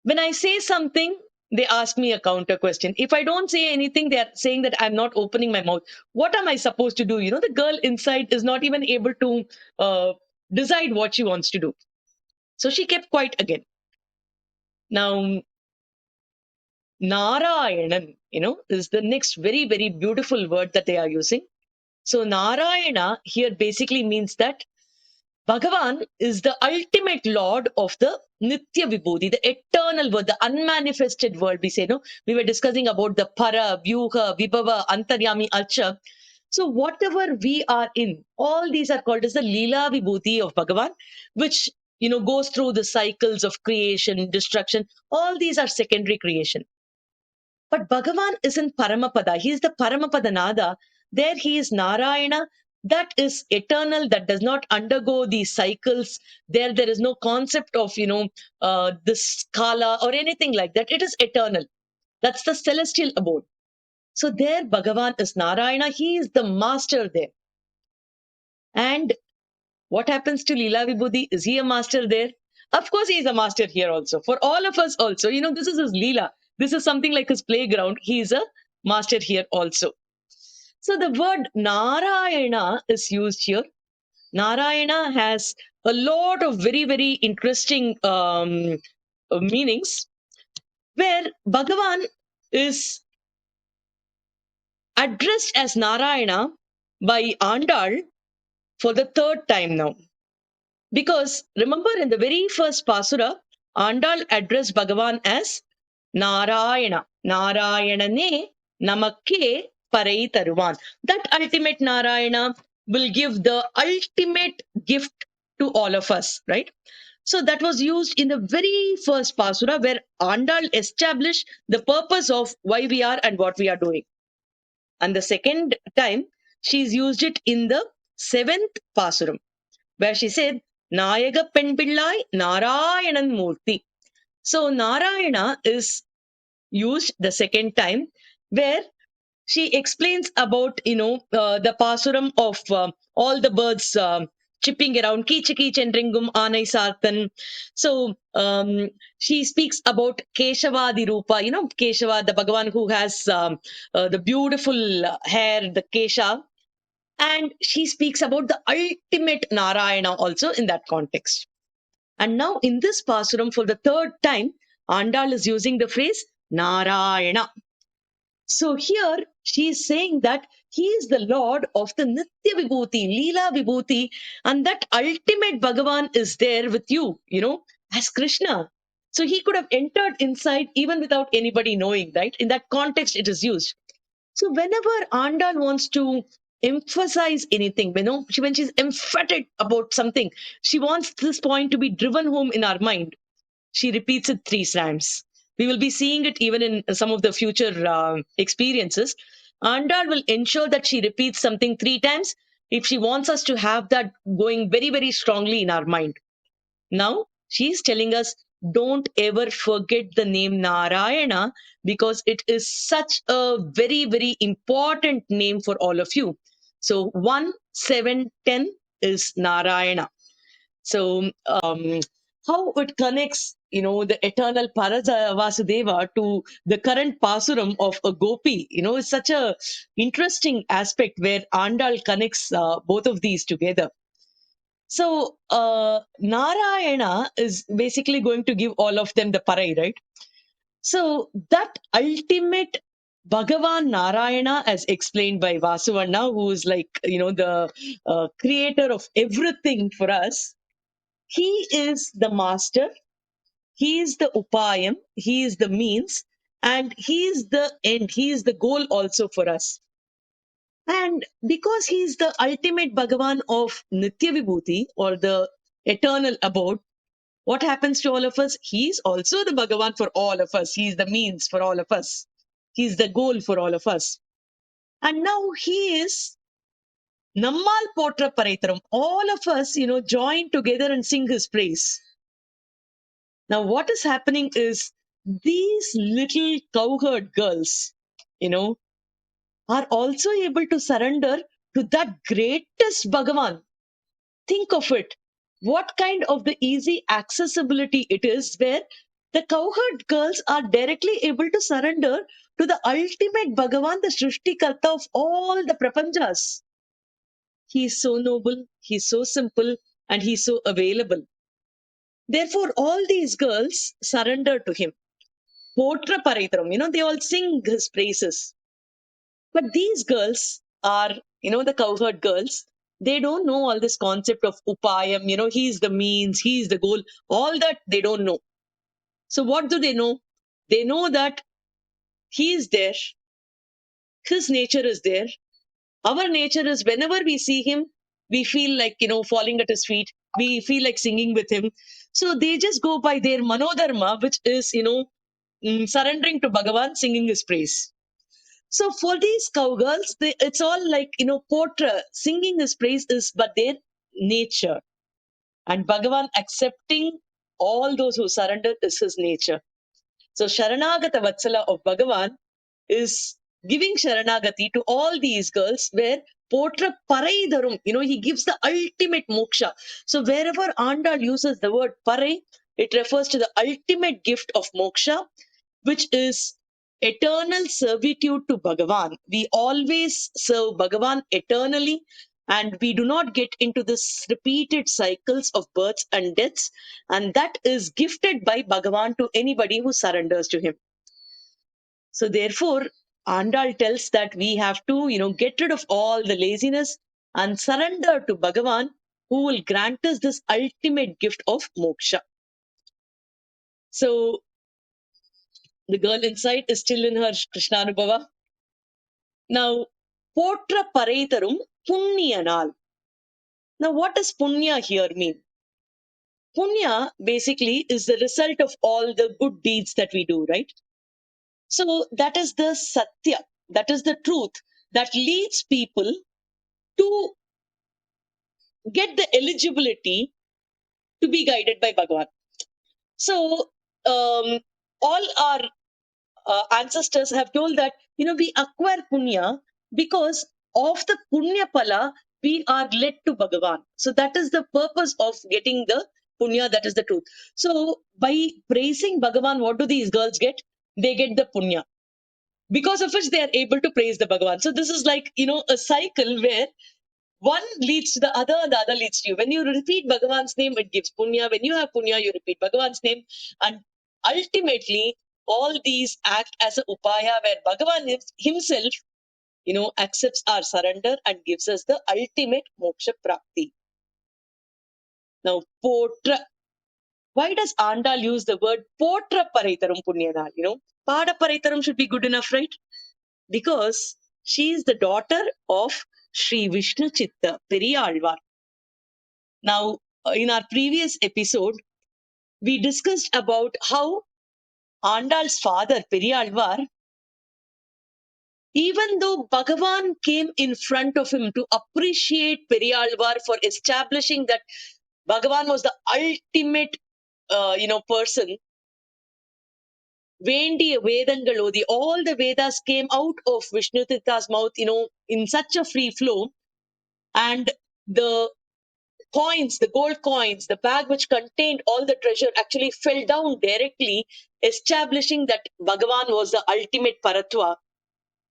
When I say something, they ask me a counter question. If I don't say anything, they are saying that I'm not opening my mouth. What am I supposed to do? The girl inside is not even able to decide what she wants to do. So she kept quiet again. Now, Narayanan, is the next very, very beautiful word that they are using. So Narayana here basically means that Bhagavan is the ultimate Lord of the Nitya Vibhuti, the eternal world, the unmanifested world. We say, no, we were discussing about the Para, Vyuha, Vibhava, Antaryami, Archa. So whatever we are in, all these are called as the Leela Vibhuti of Bhagavan, which, goes through the cycles of creation, destruction. All these are secondary creation. But Bhagavan isn't Paramapada. He is the Paramapada Nada. There he is Narayana. That is eternal. That does not undergo these cycles. There is no concept of, this skala or anything like that. It is eternal. That's the celestial abode. So there Bhagavan is Narayana. He is the master there. And what happens to Leela Vibhuti? Is he a master there? Of course, he is a master here also. For all of us also, this is his Leela. This is something like his playground. He is a master here also. So the word Narayana is used here. Narayana has a lot of very, very interesting meanings, where Bhagavan is addressed as Narayana by Andal for the third time now. Because remember, in the very first Pasura, Andal addressed Bhagavan as Narayana. Narayanane Namakke Parai Taruvan. That ultimate Narayana will give the ultimate gift to all of us, right? So that was used in the very first Pasura, where Andal established the purpose of why we are and what we are doing. And the second time, she's used it in the seventh Pasuram, where she said, Nayaga Penpillai Narayanan Murti. So Narayana is used the second time, where she explains about, the Pasuram of all the birds chipping around, Kichiki Chendringum Anai Sarthan. So she speaks about Keshava the Rupa, Keshava, the Bhagavan who has the beautiful hair, the Kesha. And she speaks about the ultimate Narayana also in that context. And now in this Pasuram, for the third time, Andal is using the phrase Narayana. So here she is saying that he is the Lord of the Nitya Vibhuti, Leela Vibhuti, and that ultimate Bhagavan is there with you, as Krishna. So he could have entered inside even without anybody knowing, right? In that context, it is used. So whenever Andal wants to emphasize anything, when she's emphatic about something, she wants this point to be driven home in our mind. She repeats it 3 times. We will be seeing it even in some of the future experiences. Andal will ensure that she repeats something 3 times if she wants us to have that going very, very strongly in our mind. Now, she's telling us, don't ever forget the name Narayana, because it is such a very, very important name for all of you. So 1, 7, 10 is Narayana. So, how it connects, the eternal Vasudeva to the current Paasuram of a Gopi, is such a interesting aspect where Andal connects both of these together. So, Narayana is basically going to give all of them the parai, right? So, that ultimate Bhagavan Narayana, as explained by Vasuvanna, who is like, the creator of everything for us, he is the master, he is the upayam, he is the means, and he is the end, he is the goal also for us. And because he is the ultimate Bhagavan of Nitya Vibhuti, or the eternal abode, what happens to all of us? He is also the Bhagavan for all of us. He is the means for all of us. He is the goal for all of us. And now he is Nammal Potra Paraitaram. All of us, join together and sing his praise. Now, what is happening is these little cowherd girls, are also able to surrender to that greatest Bhagavan. Think of it. What kind of the easy accessibility it is, where the cowherd girls are directly able to surrender to the ultimate Bhagavan, the Srishtikarta of all the Prapanjas. He is so noble, he is so simple, and he is so available. Therefore, all these girls surrender to him. Potra Paritaram, they all sing his praises. But these girls are, the cowherd girls, they don't know all this concept of upayam, he's the means, he's the goal, all that they don't know. So what do they know? They know that he is there, his nature is there. Our nature is whenever we see him, we feel like, falling at his feet, we feel like singing with him. So they just go by their manodharma, which is, surrendering to Bhagavan, singing his praise. So for these cowgirls, it's all like, potra, singing his praise is but their nature. And Bhagavan accepting all those who surrender is his nature. So Sharanagata Vatsala of Bhagavan is giving Sharanagati to all these girls, where Potra Paraidarum, he gives the ultimate moksha. So wherever Andal uses the word Parai, it refers to the ultimate gift of moksha, which is eternal servitude to Bhagavan. We always serve Bhagavan eternally, and we do not get into this repeated cycles of births and deaths, and that is gifted by Bhagavan to anybody who surrenders to him. So therefore, Andal tells that we have to, get rid of all the laziness and surrender to Bhagavan, who will grant us this ultimate gift of moksha. So the girl inside is still in her Krishnanubhava. Now, Potra Paraitarum Punyanal. Now, what does Punya here mean? Punya basically is the result of all the good deeds that we do, right? So that is the Satya, that is the truth that leads people to get the eligibility to be guided by Bhagavan. So, all our ancestors have told that, we acquire punya because of the punya pala, we are led to Bhagavan. So that is the purpose of getting the punya, that is the truth. So by praising Bhagavan, what do these girls get? They get the punya, because of which they are able to praise the Bhagavan. So this is like, a cycle where one leads to the other and the other leads to you. When you repeat Bhagavan's name, it gives punya. When you have punya, you repeat Bhagavan's name. And ultimately, all these act as a upaya where Bhagavan himself, accepts our surrender and gives us the ultimate moksha prapti. Now, potra. Why does Andal use the word potra paritaram punyanal? Pada paritaram should be good enough, right? Because she is the daughter of Sri Vishnu Chitta Periyalvar. Now, in our previous episode, we discussed about how Andal's father, Periyalvar, even though Bhagavan came in front of him to appreciate Periyalvar for establishing that Bhagavan was the ultimate person, வேண்டிய வேதங்கள் ஓதி, all the Vedas came out of Vishnu Tirtha's mouth, in such a free flow. And the coins, the gold coins, the bag which contained all the treasure actually fell down directly, establishing that Bhagavan was the ultimate Paratva.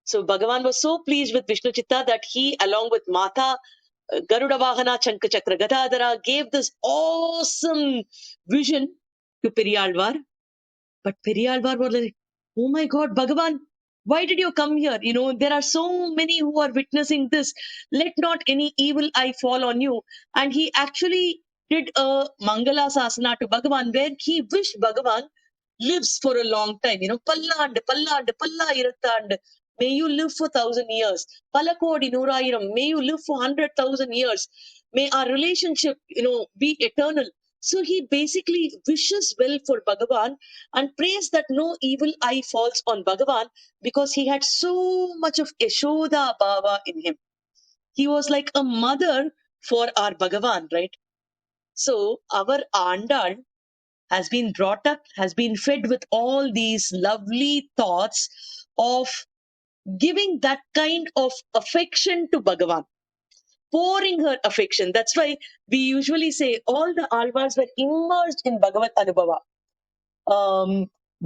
So Bhagavan was so pleased with Vishnu Chitta that he, along with Mata, Garuda Vahana, Chanka Chakra Gadadhara, gave this awesome vision to Periyalvar. But Periyalvar was like, oh my God, Bhagavan, why did you come here? There are so many who are witnessing this. Let not any evil eye fall on you. And he actually did a Mangala Sasana to Bhagavan where he wished Bhagavan lives for a long time. Palland, Palland, Palla Irattand. May you live for 1,000 years. Palakodi Nurayiram. May you live for 100,000 years. May our relationship, be eternal. So he basically wishes well for Bhagavan and prays that no evil eye falls on Bhagavan because he had so much of Yashoda Bhava in him. He was like a mother for our Bhagavan, right? So our Andal has been brought up, has been fed with all these lovely thoughts of giving that kind of affection to Bhagavan, pouring her affection. That's why we usually say all the Alvars were immersed in Bhagavat Anubhava.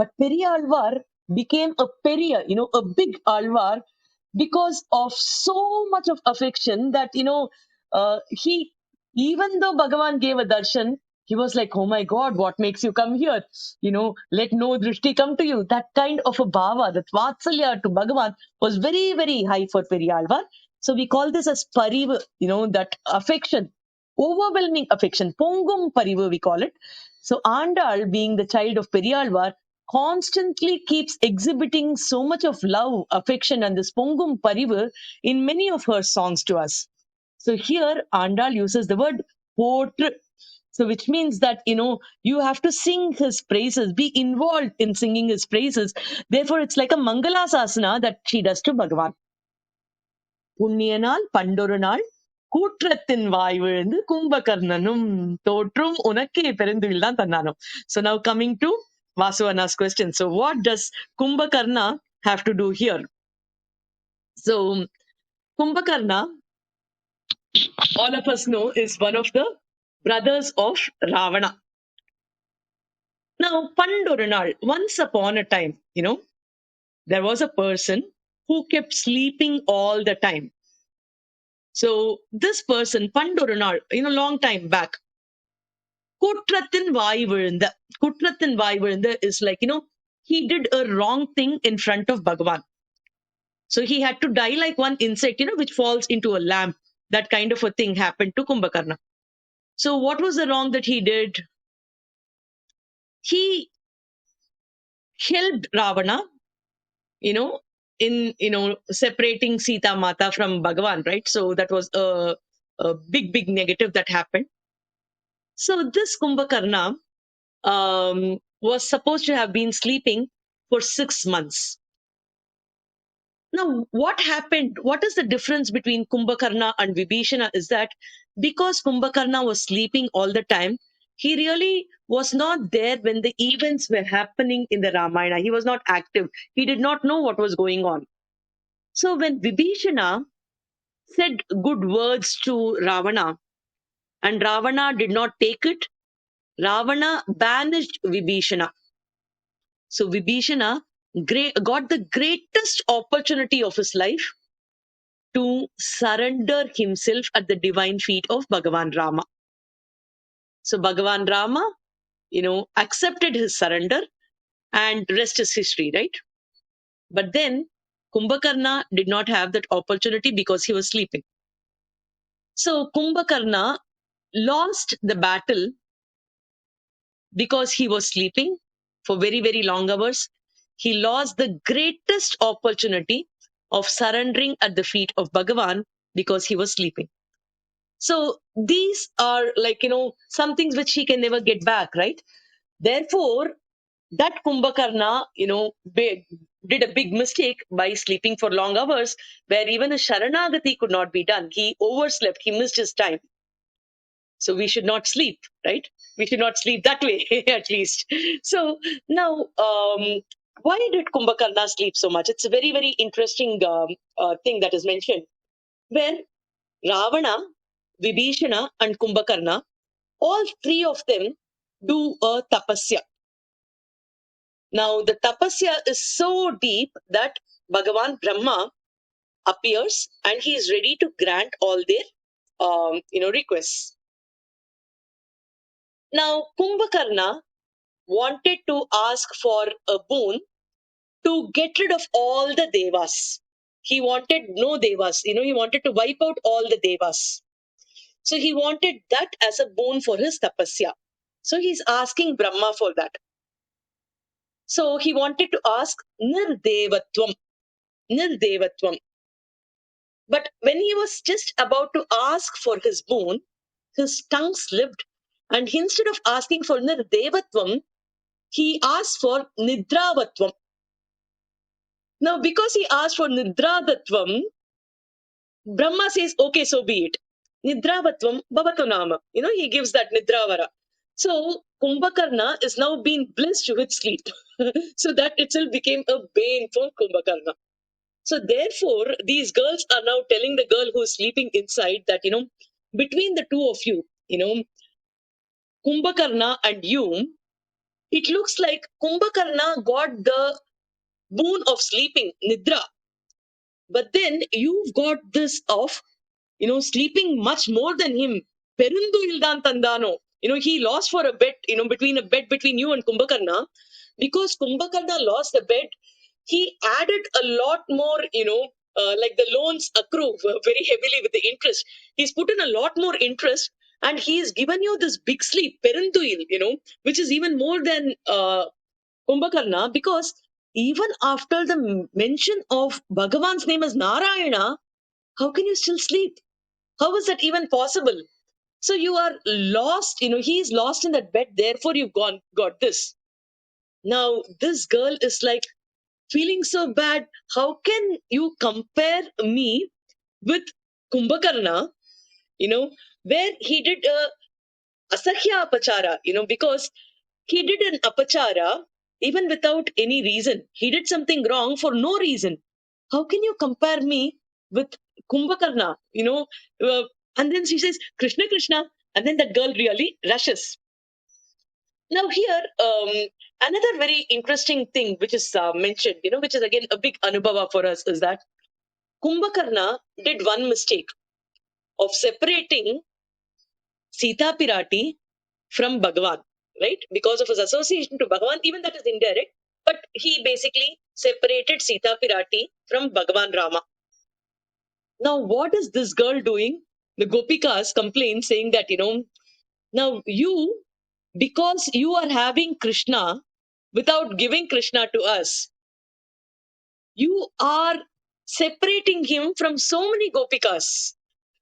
But Periyalvar became a Periya, a big Alvar, because of so much of affection that, he, even though Bhagavan gave a darshan, he was like, oh my God, what makes you come here? Let no drishti come to you. That kind of a bhava, that vatsalya to Bhagavan was very, very high for Periyalvar. So we call this as parivu, that affection, overwhelming affection. Pongum parivu, we call it. So Andal, being the child of Periyalvar, constantly keeps exhibiting so much of love, affection, and this Pongum Parivu in many of her songs to us. So here Andal uses the word potru. So which means that, you have to sing his praises, be involved in singing his praises. Therefore, it's like a Mangala Sasana that she does to Bhagavan. புண்ணியனால் பண்டொரு நாள் கூற்றத்தின் வாய் விழுந்து கும்பகர்ணனும் தோற்றும் உனக்கே பெருந்துயில் தான் தன்னானும். So now coming to Vasuvana's question. So what does Kumbhakarna have to do here? So Kumbhakarna, all of us know, is one of the brothers of Ravana. Now, Pandoru naal, once upon a time, there was a person who kept sleeping all the time. So this person, Pandoru naal, long time back, Kutratin Vai Virunda. Kutratin Vai Virunda is like, he did a wrong thing in front of Bhagavan. So he had to die like one insect, which falls into a lamp. That kind of a thing happened to Kumbhakarna. So what was the wrong that he did? He helped Ravana, in, separating Sita Mata from Bhagavan, right? So that was a big, big negative that happened. So this Kumbhakarna was supposed to have been sleeping for 6 months. Now, what happened? What is the difference between Kumbhakarna and Vibhishana is that because Kumbhakarna was sleeping all the time, he really was not there when the events were happening in the Ramayana. He was not active. He did not know what was going on. So when Vibhishana said good words to Ravana and Ravana did not take it, Ravana banished Vibhishana. So Vibhishana got the greatest opportunity of his life to surrender himself at the divine feet of Bhagavan Rama. So Bhagavan Rama, accepted his surrender and rest is history, right? But then Kumbhakarna did not have that opportunity because he was sleeping. So Kumbhakarna lost the battle because he was sleeping for very, very long hours. He lost the greatest opportunity of surrendering at the feet of Bhagavan because he was sleeping. So these are like, some things which he can never get back, right? Therefore, that Kumbhakarna, did a big mistake by sleeping for long hours where even a Sharanagati could not be done. He overslept, he missed his time. So we should not sleep, right? We should not sleep that way, at least. So now, why did Kumbhakarna sleep so much? It's a very, very interesting thing that is mentioned, where Ravana, Vibhishana, and Kumbhakarna, all three of them do a tapasya. Now, the tapasya is so deep that Bhagavan Brahma appears and he is ready to grant all their requests. Now, Kumbhakarna wanted to ask for a boon to get rid of all the devas. He wanted no devas, he wanted to wipe out all the devas. So he wanted that as a boon for his tapasya. So he's asking Brahma for that. So he wanted to ask Nirdevatvam. Nirdevatvam. But when he was just about to ask for his boon, his tongue slipped, and instead of asking for Nirdevatvam, he asked for Nidravatvam. Now, because he asked for Nidravatvam, Brahma says, okay, so be it. Nidravatvam bhavatu nama. He gives that Nidravara. So, Kumbhakarna is now being blessed with sleep. So that itself became a bane for Kumbhakarna. So therefore, these girls are now telling the girl who is sleeping inside that, between the two of you, Kumbhakarna and you, it looks like Kumbhakarna got the boon of sleeping, Nidra. But then you've got this of, sleeping much more than him. Perundu ildan tandano. He lost for a bet, between a bet between you and Kumbhakarna. Because Kumbhakarna lost the bet, he added a lot more, like the loans accrue very heavily with the interest. He's put in a lot more interest and he's given you this big sleep, Perunduil, which is even more than Kumbhakarna, because even after the mention of Bhagavan's name as Narayana, how can you still sleep? How is that even possible? So you are lost, he is lost in that bed, therefore you've got this. Now, this girl is like feeling so bad. How can you compare me with Kumbhakarna, where he did a asahya apachara, because he did an apachara even without any reason. He did something wrong for no reason. How can you compare me with Kumbhakarna? And then she says, Krishna, Krishna. And then that girl really rushes. Now, here, another very interesting thing which is mentioned, which is again a big anubhava for us, is that Kumbhakarna did one mistake of separating Sita Pirati from Bhagavan, right? Because of his association to Bhagavan, even that is indirect, but he basically separated Sita Pirati from Bhagavan Rama. Now, what is this girl doing? The Gopikas complain, saying that, now you, because you are having Krishna without giving Krishna to us, you are separating him from so many Gopikas.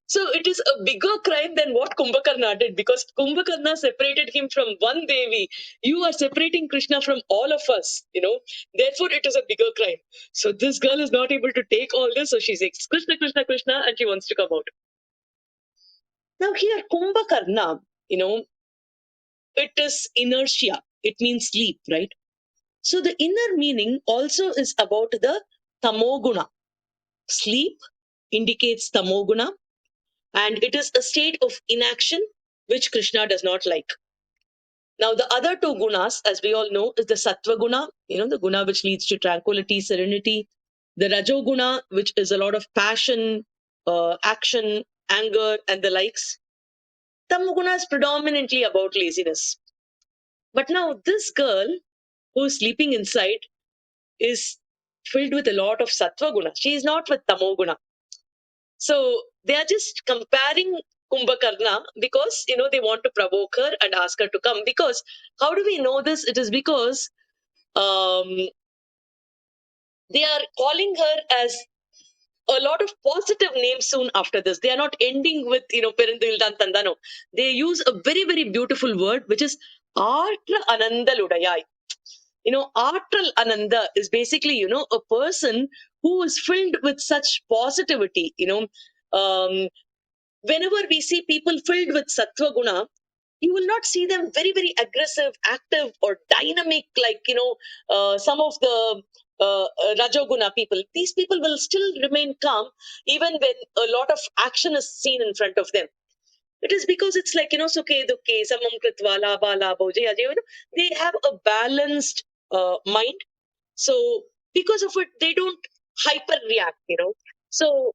So it is a bigger crime than what Kumbhakarna did, because Kumbhakarna separated him from one Devi. You are separating Krishna from all of us, Therefore, it is a bigger crime. So this girl is not able to take all this. So she says, Krishna, Krishna, Krishna, and she wants to come out. Now here, Kumbhakarna, it is inertia. It means sleep, right? So the inner meaning also is about the tamoguna. Sleep indicates tamoguna, and it is a state of inaction which Krishna does not like. Now, the other two gunas, as we all know, is the sattva guna, the guna which leads to tranquility, serenity, the rajoguna, which is a lot of passion, action, anger, and the likes. Tamoguna is predominantly about laziness. But now, this girl who is sleeping inside is filled with a lot of sattva guna. She is not with tamoguna. So they are just comparing Kumbhakarna because, they want to provoke her and ask her to come. Because how do we know this? It is because um, they are calling her as a lot of positive names soon after this. They are not ending with, Perindildan Tandano. They use a very, very beautiful word, which is Artra Anandaludayai. Artral Ananda is basically, a person who is filled with such positivity, whenever we see people filled with sattva guna, you will not see them very, very aggressive, active, or dynamic like, some of the Rajoguna people. These people will still remain calm even when a lot of action is seen in front of them. It is because it's like, suke dukke, samam kritva, labha, labho, jaya, jaya, they have a balanced mind. So, because of it, they don't hyper react. So,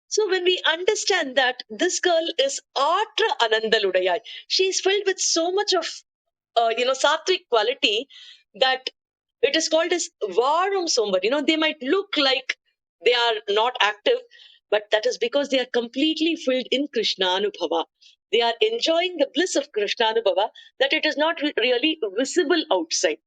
so when we understand that this girl is Atra Anandaludayai, she is filled with so much of sattvic quality that it is called as Varum Sombar. They might look like they are not active, but that is because they are completely filled in Krishnanubhava. They are enjoying the bliss of Krishnanubhava that it is not really visible outside.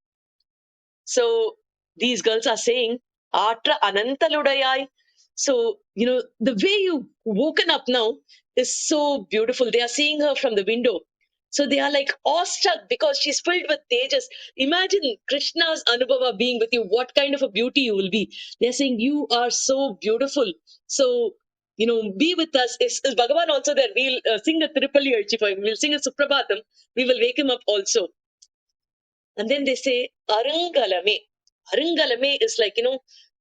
So these girls are saying, Atra Anantaludayai. So, the way you woken up now is so beautiful. They are seeing her from the window. So they are like awestruck because she's filled with tejas. Imagine Krishna's Anubhava being with you. What kind of a beauty you will be. They're saying, you are so beautiful. So, be with us. Is Bhagavan also there? We'll sing a Tirupalli Elchi for him. We'll sing a Suprabhatam. We will wake him up also. And then they say, Arangalame. Arangalame is like,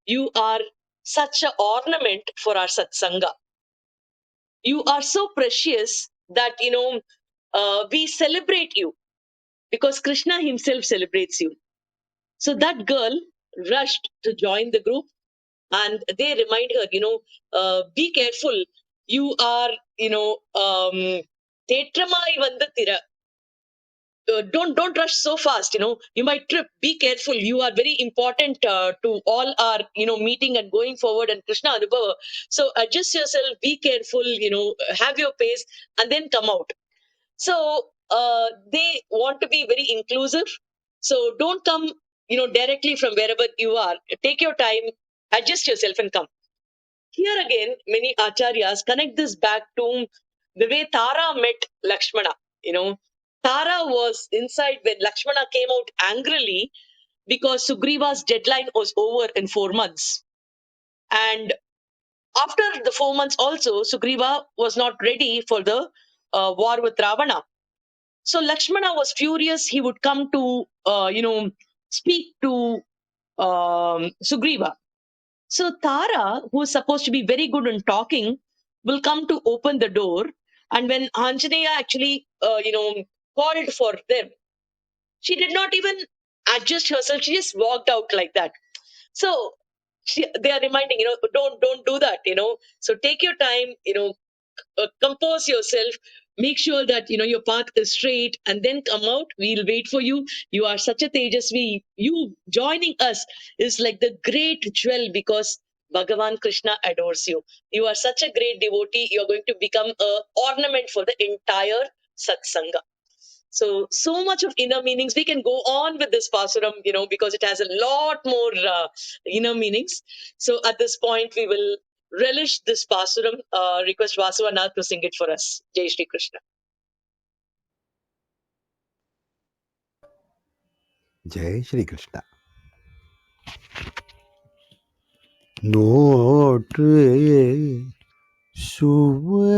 you are such an ornament for our satsanga. You are so precious that, we celebrate you because Krishna himself celebrates you. So that girl rushed to join the group and they remind her, be careful. You are, Tetramai Vandatira. Don't rush so fast, you might trip. Be careful, you are very important to all our meeting and going forward and Krishna Anubhava. So adjust yourself, be careful, have your pace and then come out. So they want to be very inclusive. So don't come directly from wherever you are. Take your time, adjust yourself and come. Here again, many acharyas connect this back to the way Tara met Lakshmana. Tara was inside when Lakshmana came out angrily because Sugriva's deadline was over in 4 months. And after the 4 months also, Sugriva was not ready for the war with Ravana. So Lakshmana was furious. He would come to, speak to Sugriva. So Tara, who is supposed to be very good in talking, will come to open the door. And when Anjaneya actually, called for them, she did not even adjust herself. She just walked out like that. So they are reminding, don't do that. So take your time, compose yourself, make sure that your path is straight and then come out. We'll wait for you. You are such a tejasvi. You joining us is like the great jewel because Bhagavan Krishna adores you. You are such a great devotee. You're going to become a ornament for the entire satsanga. So much of inner meanings. We can go on with this Paasuram, because it has a lot more inner meanings. So at this point, we will relish this Paasuram. Request Vasuvanath to sing it for us. Jai Shri Krishna. Jai Shri Krishna. Notre Suvergam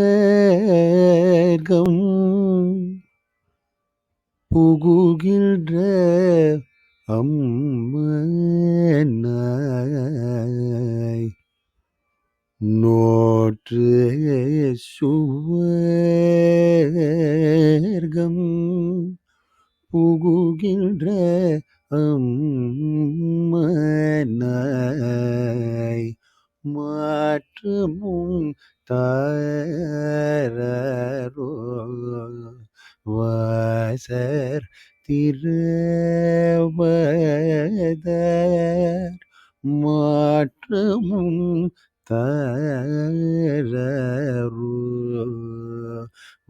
Pugugildre Ammanai Notre Suvergam புகுகின்ற அம்மனாய் மாற்றமும் தாரரோ வாசர் திரவதர் மாற்றமும் தாரரோ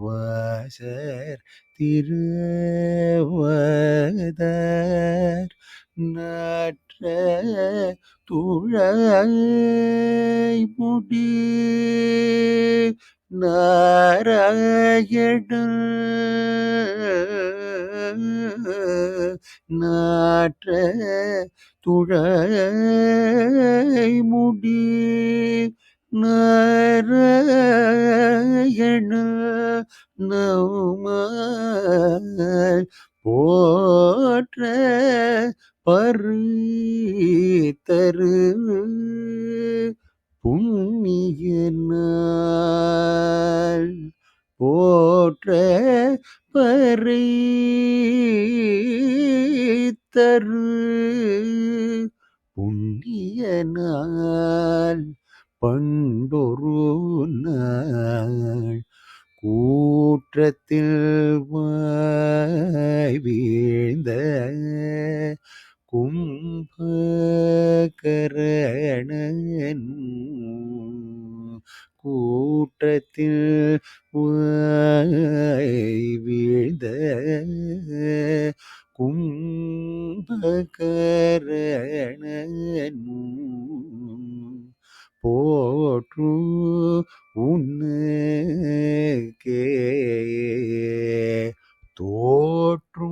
வாசர் திருவதர் நற்ற துழை முடி நாராயண நாற்ற துழை முடி நாராயண நௌமாய் போற்ற பரு தரு புண்ணியனாள் போற்ற பறை தரு புண்ணியனாள் பண்டொரு நாள் கூற்றத்தில் வாய் வீழ்ந்த கும்பகரணன் கூற்றத்தில் வாய் வீழ்ந்த கும்பகரணன் போற்று உனக்கே தோற்று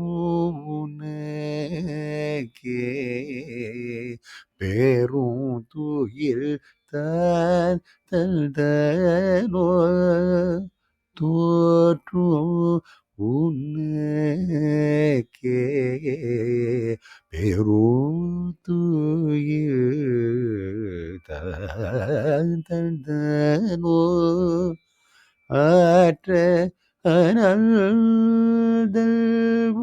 உனக்கே பெரும் துயில் தான் தந்தனோ தோற்று உனக்கே பெரும் துயில் தான் தந்தனோ ஆற்ற அனல்தல்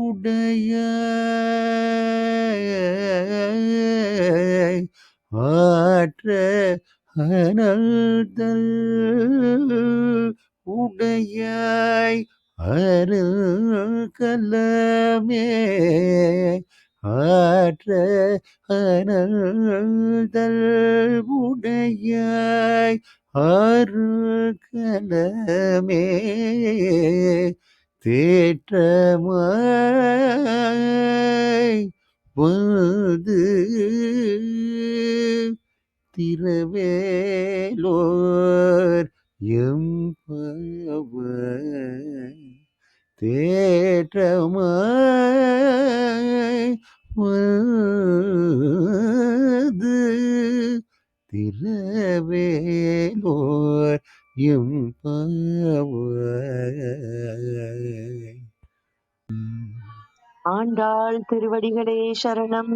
உடைய ஆற்ற அனல்தல் உடையாய் அருள் கலமே ஆற்ற அனல்தல் உடையாய் அருள் கலமே தேற்றமாய் வந்து திரவேலோர் எம்பவர் தேற்றமாய் வந்து திரவேலோர் எம்பவர் ஆண்டாள் திருவடிகளே சரணம்.